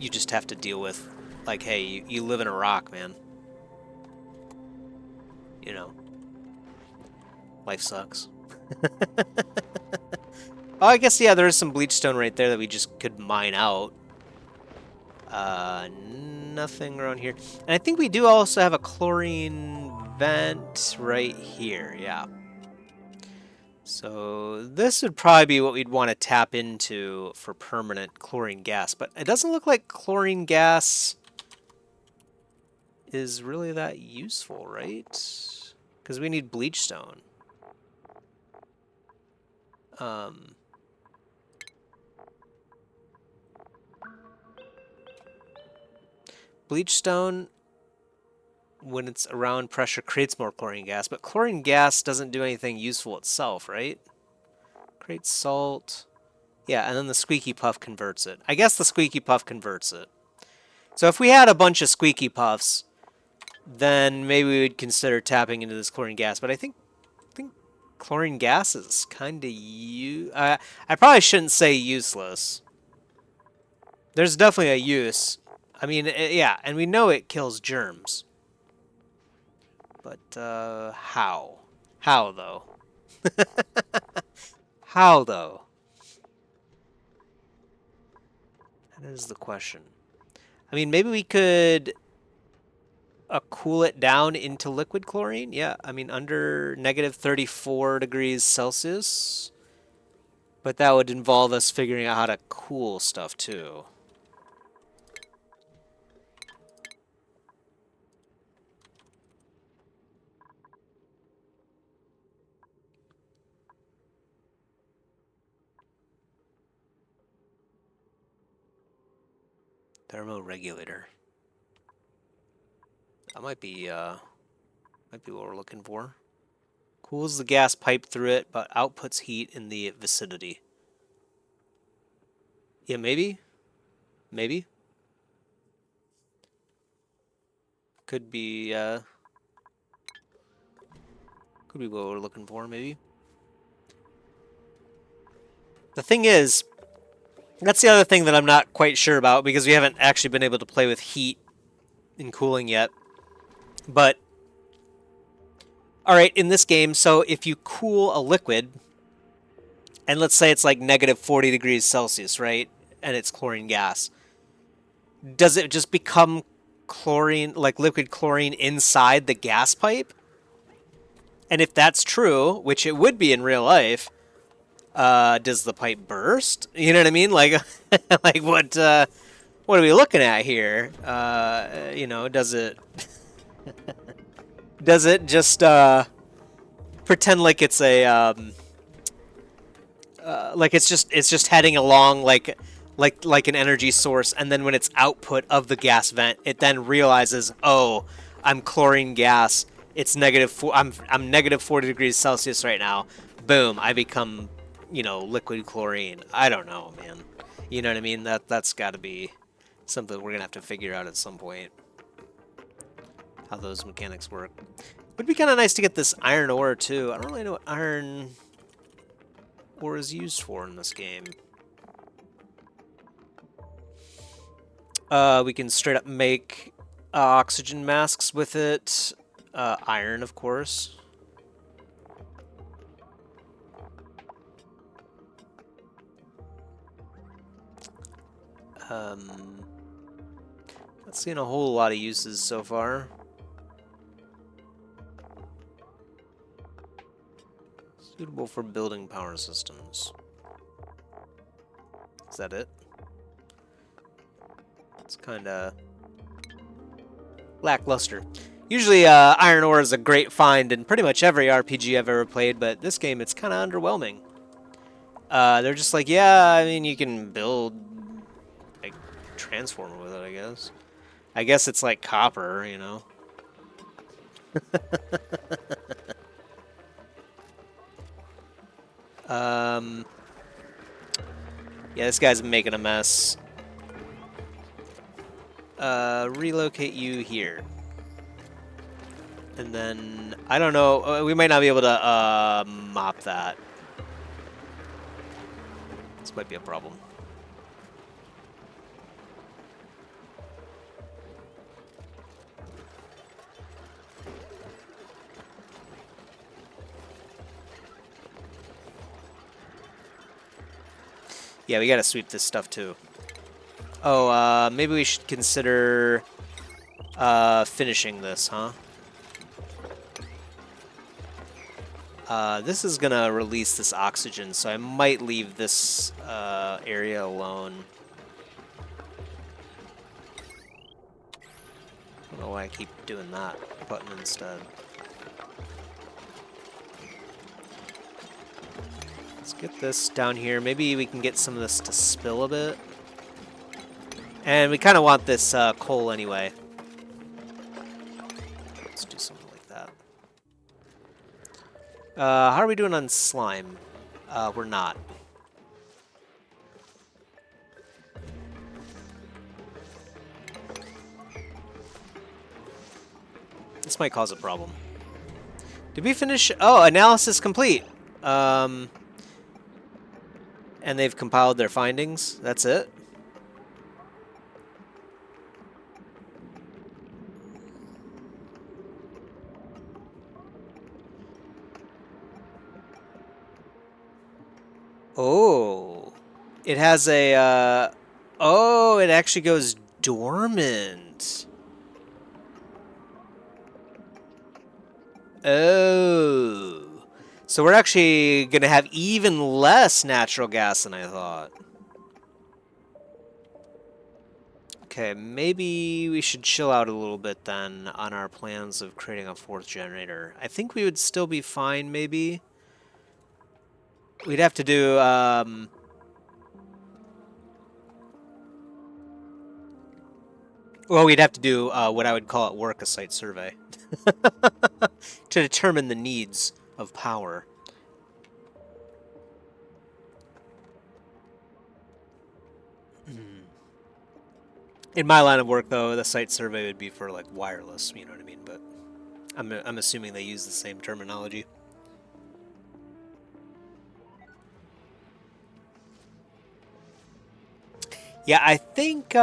you just have to deal with, like, hey, you live in a rock, man. You know. Life sucks. Oh, I guess, yeah, there is some bleachstone right there that we just could mine out. Nothing around here. And I think we do also have a chlorine vent right here, yeah. So this would probably be what we'd want to tap into for permanent chlorine gas. But it doesn't look like chlorine gas is really that useful, right? Because we need bleachstone. Bleachstone when it's around pressure creates more chlorine gas, but chlorine gas doesn't do anything useful itself, right? Creates salt. Yeah, and then the squeaky puff converts it. I guess the squeaky puff converts it. So if we had a bunch of squeaky puffs, then maybe we would consider tapping into this chlorine gas. But I think chlorine gas is kind of I probably shouldn't say useless. There's definitely a use. I mean, yeah, and we know it kills germs. But how? How though? How though? That is the question. I mean, maybe we could cool it down into liquid chlorine. Yeah, I mean, under negative 34 degrees Celsius. But that would involve us figuring out how to cool stuff too. Thermoregulator. That might be what we're looking for. Cools the gas pipe through it, but outputs heat in the vicinity. Yeah, maybe. Maybe. Could be what we're looking for, maybe. The thing is, that's the other thing that I'm not quite sure about, because we haven't actually been able to play with heat and cooling yet. But, alright, in this game, so if you cool a liquid, and let's say it's like negative 40 degrees Celsius, right? And it's chlorine gas. Does it just become chlorine, like liquid chlorine inside the gas pipe? And if that's true, which it would be in real life, does the pipe burst? You know what I mean? Like, like what are we looking at here? You know, does it just pretend like it's a like it's just heading along like an energy source, and then when it's output of the gas vent, it then realizes, oh, I'm chlorine gas. It's I'm negative 40 degrees Celsius right now. Boom, I become, you know, liquid chlorine. I don't know, man. You know what I mean? That's got to be something we're gonna have to figure out at some point. How those mechanics work. Would be kind of nice to get this iron ore too. I don't really know what iron ore is used for in this game. We can straight up make oxygen masks with it. Iron, of course. Not seeing a whole lot of uses so far. Suitable for building power systems. Is that it? It's kind of lackluster. Usually, iron ore is a great find in pretty much every RPG I've ever played, but this game, it's kind of underwhelming. They're just like, yeah, I mean, you can build a transformer with it, I guess. I guess it's like copper, you know. Yeah, this guy's making a mess. Relocate you here. And then, I don't know, we might not be able to mop that. This might be a problem. Yeah, we gotta sweep this stuff too. Oh, maybe we should consider finishing this, huh? This is gonna release this oxygen, so I might leave this area alone. I don't know why I keep doing that button instead. Let's get this down here. Maybe we can get some of this to spill a bit. And we kind of want this coal anyway. How are we doing on slime? We're not. This might cause a problem. Did we finish? Oh, analysis complete. And they've compiled their findings. That's it? Oh. It has a, oh, it actually goes dormant. Oh. So we're actually going to have even less natural gas than I thought. Okay, maybe we should chill out a little bit then on our plans of creating a fourth generator. I think we would still be fine, maybe. We'd have to do, well, we'd have to do what I would call at work a site survey to determine the needs of power. In my line of work, though, the site survey would be for, like, wireless, you know what I mean? But I'm assuming they use the same terminology. Yeah, I think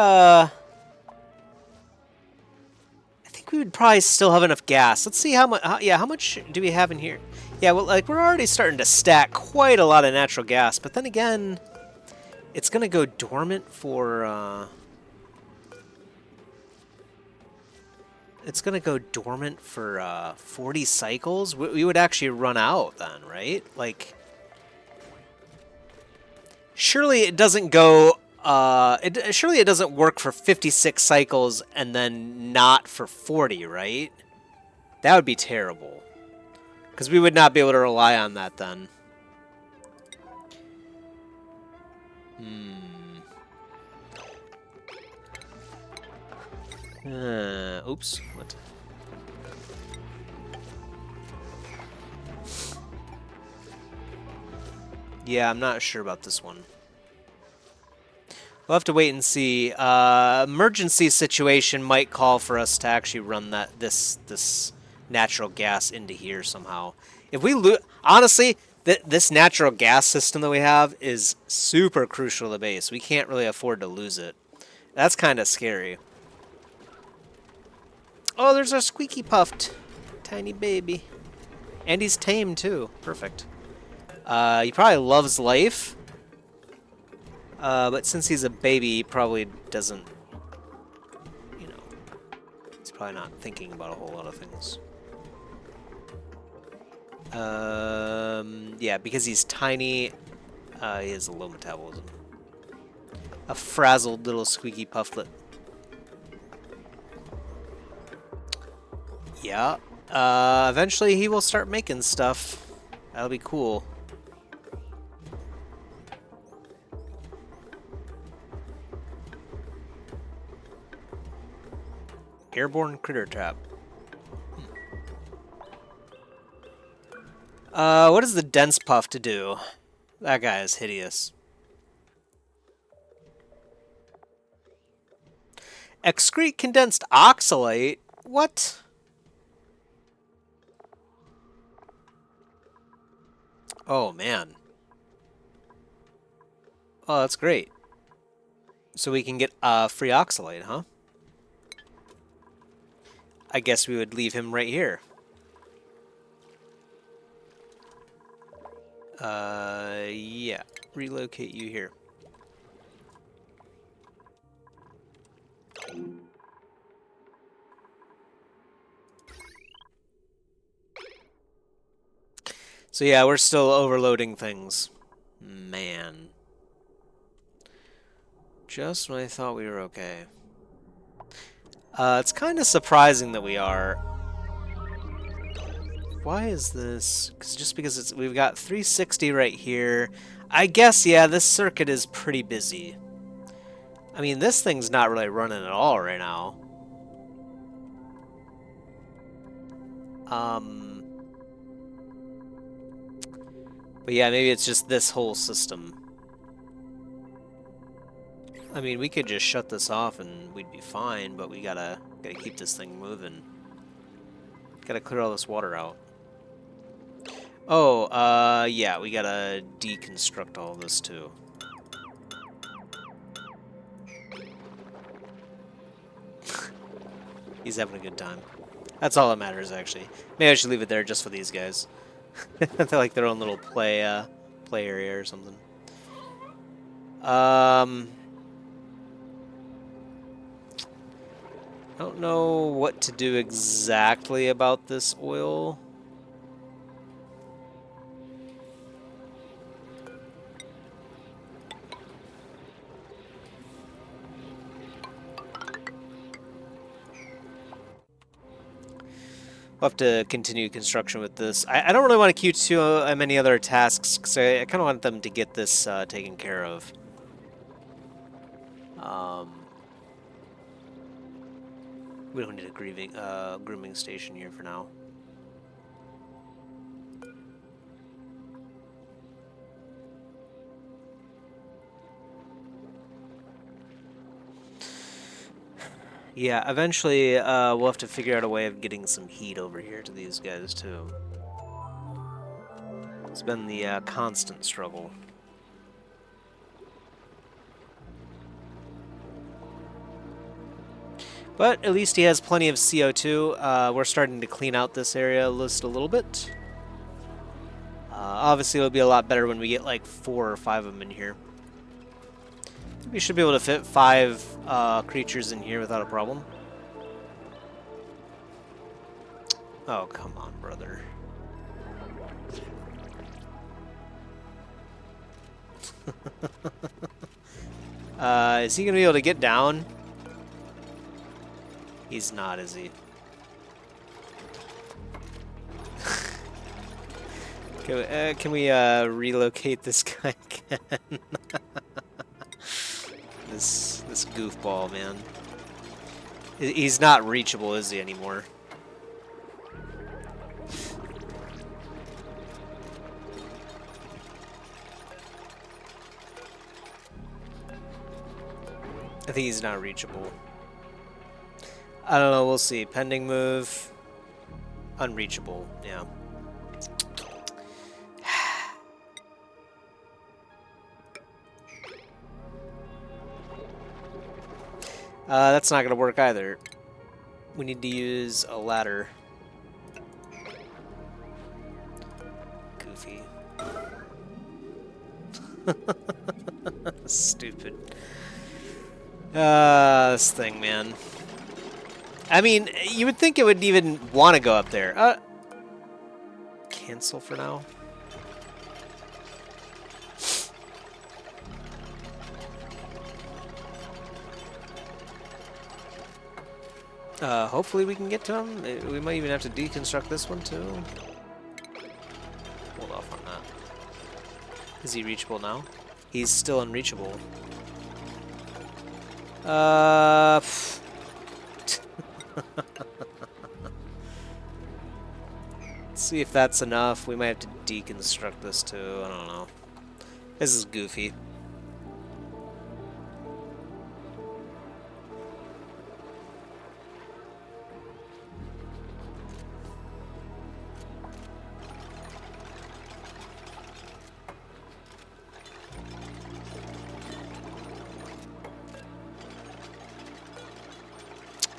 we would probably still have enough gas. Let's see how much. Yeah, how much do we have in here? Yeah, well, like we're already starting to stack quite a lot of natural gas, but then again, it's gonna go dormant for. It's gonna go dormant for 40 cycles. We would actually run out then, right? Like, surely it doesn't go. Surely it doesn't work for 56 cycles and then not for 40, right? That would be terrible. Because we would not be able to rely on that then. Oops. What? Yeah, I'm not sure about this one. We'll have to wait and see. Emergency situation might call for us to actually run this natural gas into here somehow. If we lose, honestly, this natural gas system that we have is super crucial to the base. We can't really afford to lose it. That's kind of scary. Oh, there's our squeaky puffed tiny baby, and he's tame too. Perfect. He probably loves life. But since he's a baby, he probably doesn't, you know, he's probably not thinking about a whole lot of things. Yeah, because he's tiny, he has a low metabolism. A frazzled little squeaky pufflet. Yeah. Eventually he will start making stuff. That'll be cool. Airborne critter trap. What does the dense puff to do? That guy is hideous. Excrete condensed oxalate? What? Oh, man. Oh, that's great. So we can get free oxalate, huh? I guess we would leave him right here. Yeah. Relocate you here. So yeah, we're still overloading things. Man. Just when I thought we were okay. It's kind of surprising that we are. Why is this? Just because we've got 360 right here. I guess, yeah, this circuit is pretty busy. I mean, this thing's not really running at all right now. But yeah, maybe it's just this whole system. I mean, we could just shut this off and we'd be fine, but we gotta keep this thing moving. Gotta clear all this water out. Oh, yeah, we gotta deconstruct all this too. He's having a good time. That's all that matters, actually. Maybe I should leave it there just for these guys. They're like their own little play area or something. I don't know what to do exactly about this oil. We'll have to continue construction with this. I don't really want to queue too many other tasks, because I kind of want them to get this taken care of. We don't need a grooming station here for now. Yeah, eventually we'll have to figure out a way of getting some heat over here to these guys too. It's been the constant struggle. But at least he has plenty of CO2. We're starting to clean out this area just a little bit. Obviously it'll be a lot better when we get like 4 or 5 of them in here. We should be able to fit 5 creatures in here without a problem. Oh, come on, brother. Is he going to be able to get down? He's not, is he? Can we relocate this guy again? This goofball, man. He's not reachable, is he, anymore? I think he's not reachable. I don't know, we'll see. Pending move. Unreachable, yeah. That's not going to work either. We need to use a ladder. Goofy. Stupid. This thing, man. I mean, you would think it would even want to go up there. Cancel for now. Hopefully we can get to him. We might even have to deconstruct this one too. Hold off on that. Is he reachable now? He's still unreachable. Let's see if that's enough. We might have to deconstruct this too. I don't know. This is goofy.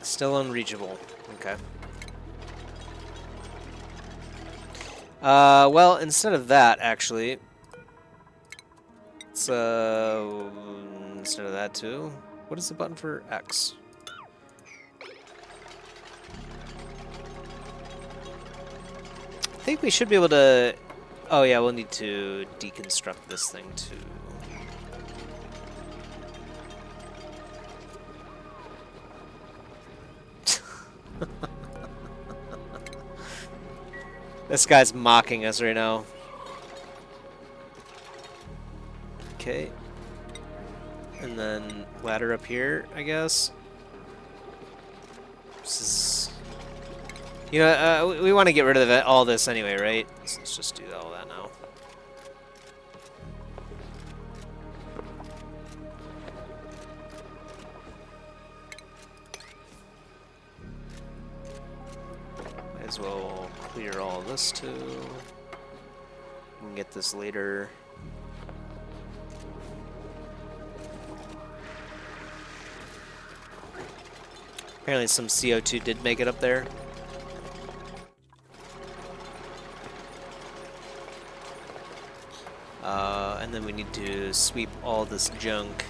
Still unreachable. Okay. Well, instead of that, actually, it's, instead of that too, what is the button for X? I think we should be able to, oh yeah, we'll need to deconstruct this thing too. This guy's mocking us right now. Okay. And then ladder up here, I guess. This is... You know, we want to get rid of all this anyway, right? So let's just do all that now. as well clear all this too. We can get this later. Apparently some CO2 did make it up there. And then we need to sweep all this junk.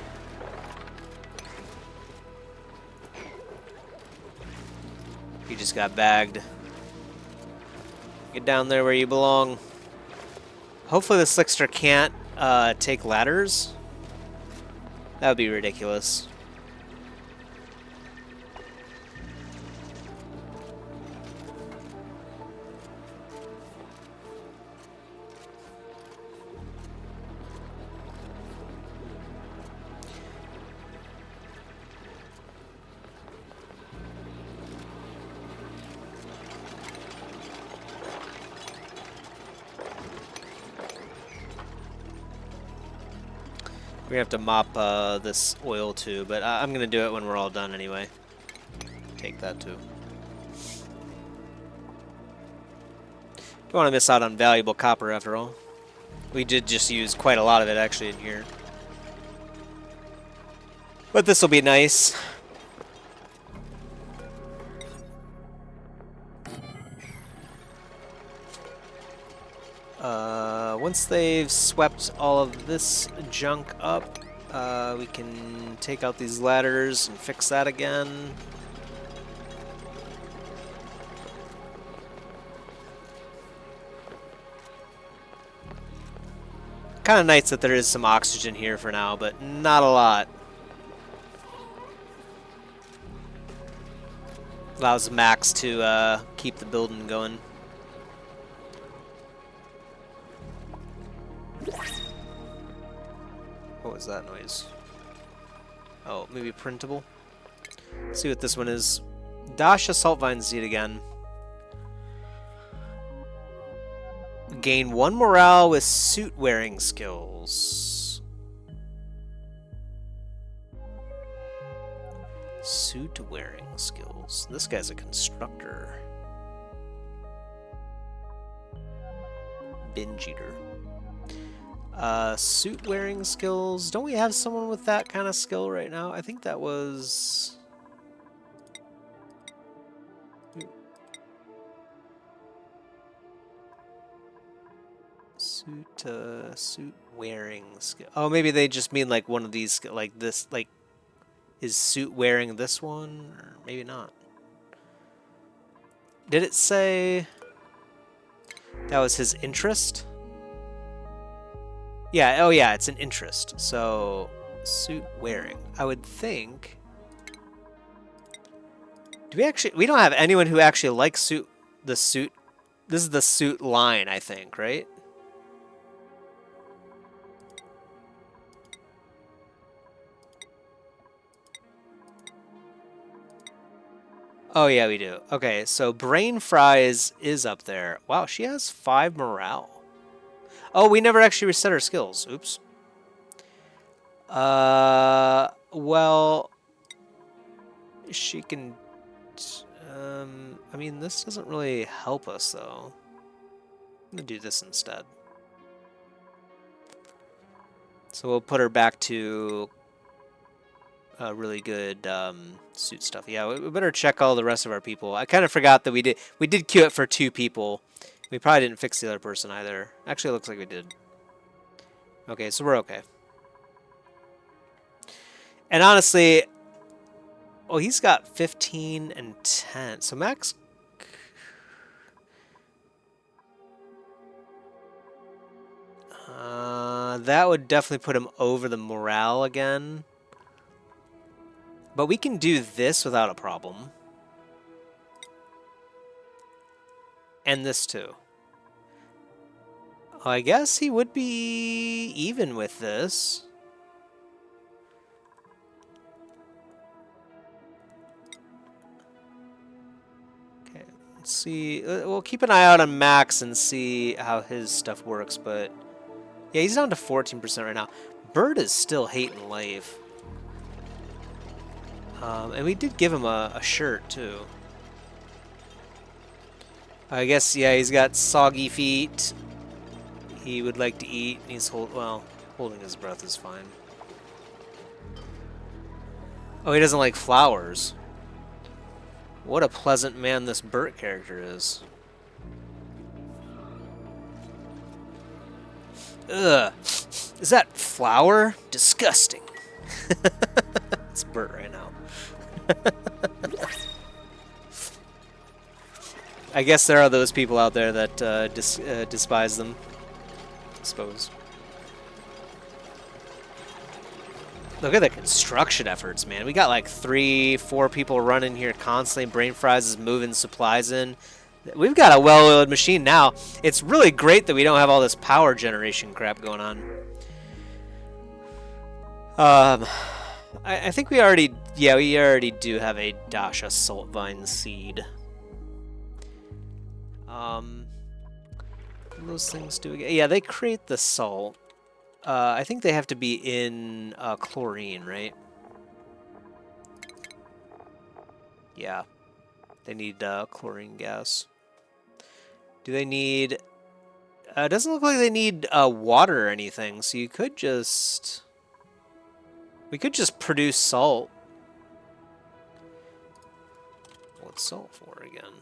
You just got bagged. Get down there where you belong. Hopefully the Slickster can't take ladders. That would be ridiculous. We have to mop this oil too, but I'm gonna do it when we're all done anyway. Take that too. Don't want to miss out on valuable copper after all. We did just use quite a lot of it actually in here. But this will be nice. Once they've swept all of this junk up, we can take out these ladders and fix that again. Kind of nice that there is some oxygen here for now, but not a lot. Allows Max to keep the building going. What was that noise? Oh, maybe printable? Let's see what this one is. Dash Assault Vine Seed again. Gain 1 morale with suit wearing skills. Suit wearing skills. This guy's a constructor. Binge eater. Suit wearing skills. Don't we have someone with that kind of skill right now? I think that was... Suit wearing skill. Oh, maybe they just mean like one of these, like this, like, is suit wearing this one? Or maybe not. Did it say that was his interest? Yeah, oh yeah, it's an interest. So, suit wearing. I would think... Do we actually... We don't have anyone who actually likes the suit... This is the suit line, I think, right? Oh yeah, we do. Okay, so Brain Fries is up there. Wow, she has 5 morale. Oh, we never actually reset our skills. Oops. Well, she can... I mean, this doesn't really help us, though. I'm going to do this instead. So we'll put her back to really good suit stuff. Yeah, we better check all the rest of our people. I kind of forgot that we did queue it for 2 people. We probably didn't fix the other person either. Actually, it looks like we did. Okay, so we're okay. And honestly, oh, he's got 15 and 10. So Max... that would definitely put him over the morale again. But we can do this without a problem. And this too. I guess he would be even with this. Okay, let's see. We'll keep an eye out on Max and see how his stuff works, but yeah, he's down to 14% right now. Bird is still hating life. And we did give him a shirt too. I guess, yeah, he's got soggy feet. He would like to eat, and he's holding his breath is fine. Oh, he doesn't like flowers. What a pleasant man this Bert character is. Ugh. Is that flour? Disgusting. It's Bert right now. I guess there are those people out there that despise them, I suppose. Look at the construction efforts, man. We got like 3, 4 people running here constantly. Brain Fries is moving supplies in. We've got a well-oiled machine now. It's really great that we don't have all this power generation crap going on. I think we already do have a Dasha Salt Vine seed. Those things do again. Yeah, they create the salt. I think they have to be in chlorine, right? Yeah, they need chlorine gas. Do they need? It doesn't look like they need water or anything. So you could just, we could just produce salt. What's salt for again?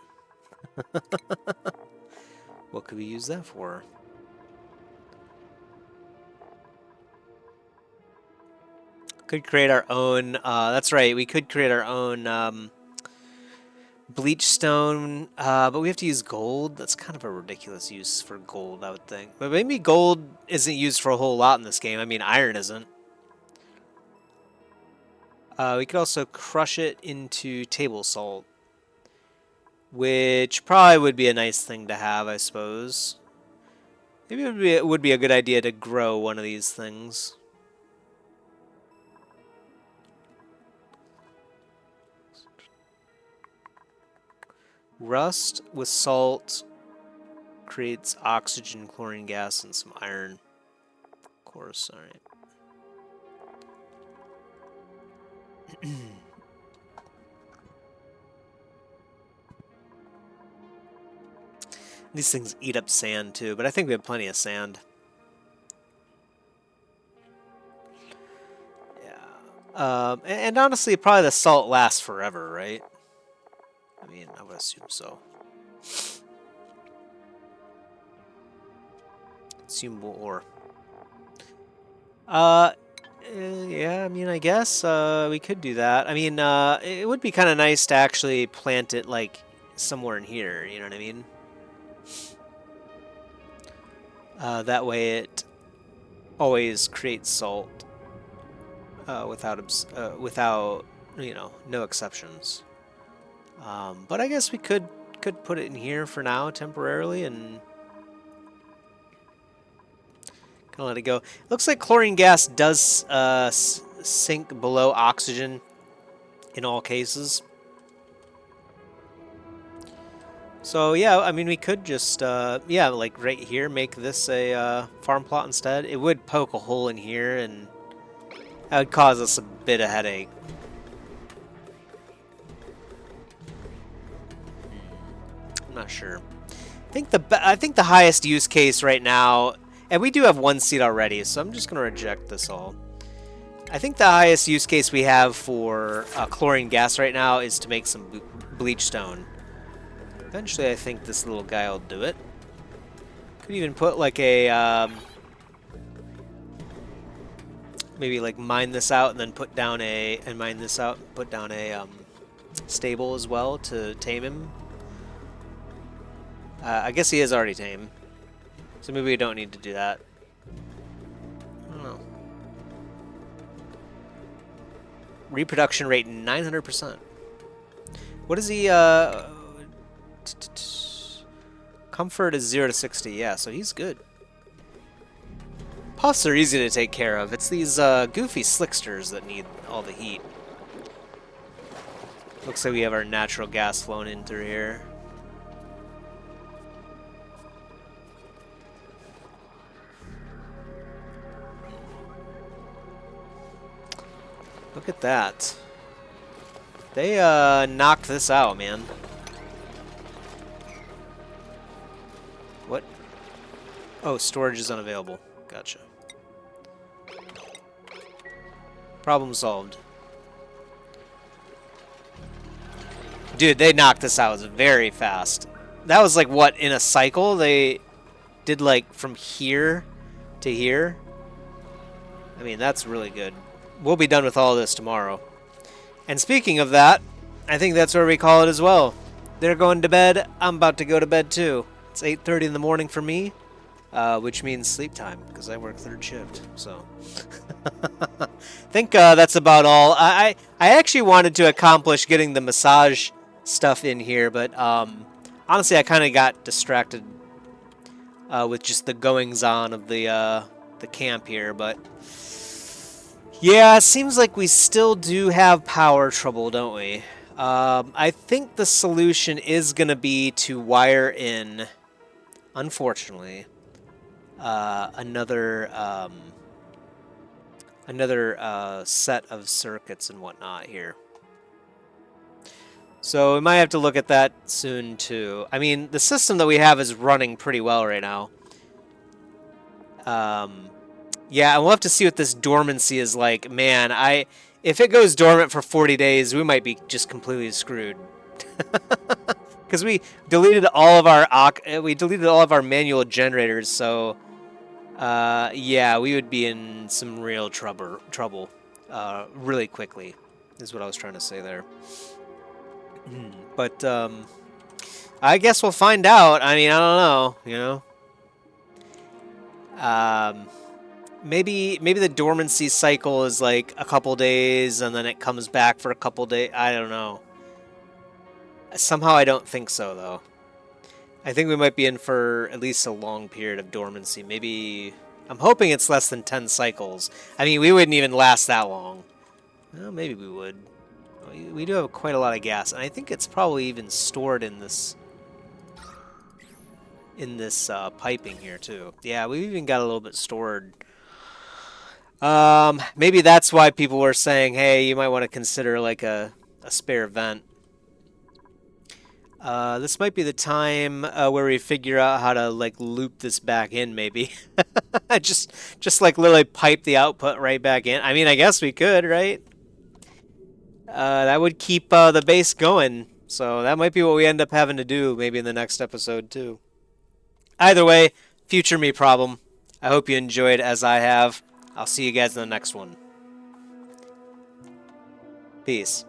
What could we use that for? Could create our own. That's right. We could create our own bleach stone, but we have to use gold. That's kind of a ridiculous use for gold, I would think. But maybe gold isn't used for a whole lot in this game. I mean, iron isn't. We could also crush it into table salt, which probably would be a nice thing to have, I suppose. Maybe it would be a good idea to grow one of these things. Rust with salt creates oxygen, chlorine gas, and some iron. Of course, alright. These things eat up sand too, but I think we have plenty of sand. Yeah. And honestly, probably the salt lasts forever, right? I mean, I would assume so. Consumable ore. Yeah, I mean, I guess we could do that. I mean, it would be kind of nice to actually plant it, like, somewhere in here, you know what I mean? That way it always creates salt without, you know, no exceptions. But I guess we could put it in here for now temporarily and kind of let it go. It looks like chlorine gas does sink below oxygen in all cases. So yeah, I mean we could just yeah, like right here, make this a farm plot instead. It would poke a hole in here and that would cause us a bit of headache. I'm not sure. I think the highest use case right now, and we do have one seed already, so I'm just gonna reject this all. I think the highest use case we have for chlorine gas right now is to make some bleach stone. Eventually, I think this little guy will do it. Could even put like a maybe like mine this out and then put down a stable as well to tame him. I guess he is already tame, so maybe we don't need to do that. I don't know. Reproduction rate 900%. What is he? Comfort is 0 to 60. Yeah, so he's good. Puffs are easy to take care of. It's these goofy slicksters that need all the heat. Looks like we have our natural gas flowing in through here. Look at that. They knocked this out, man. Oh, storage is unavailable. Gotcha. Problem solved. Dude, they knocked this out very fast. That was like, what, in a cycle? They did like from here to here? I mean, that's really good. We'll be done with all this tomorrow. And speaking of that, I think that's where we call it as well. They're going to bed. I'm about to go to bed too. It's 8:30 in the morning for me, which means sleep time because I work third shift. So I think that's about all. I actually wanted to accomplish getting the massage stuff in here, but honestly, I kind of got distracted with just the goings on of the camp here. But yeah, it seems like we still do have power trouble, don't we? I think the solution is going to be to wire in, unfortunately, another set of circuits and whatnot here. So we might have to look at that soon too. I mean, the system that we have is running pretty well right now. Yeah, and we'll have to see what this dormancy is like. Man, if it goes dormant for 40 days, we might be just completely screwed. Because we deleted all of our manual generators, so yeah, we would be in some real trouble really quickly, is what I was trying to say there. But I guess we'll find out. I mean, I don't know, you know. Maybe the dormancy cycle is like a couple days and then it comes back for a couple days. I don't know. Somehow I don't think so, though. I think we might be in for at least a long period of dormancy. Maybe... I'm hoping it's less than 10 cycles. I mean, we wouldn't even last that long. Well, maybe we would. We do have quite a lot of gas, and I think it's probably even stored in this... piping here, too. Yeah, we've even got a little bit stored. Maybe that's why people were saying, hey, you might want to consider like a spare vent. This might be the time where we figure out how to like loop this back in, maybe. just like literally pipe the output right back in. I mean, I guess we could, right? That would keep the base going. So that might be what we end up having to do maybe in the next episode too. Either way, future me problem. I hope you enjoyed as I have. I'll see you guys in the next one. Peace.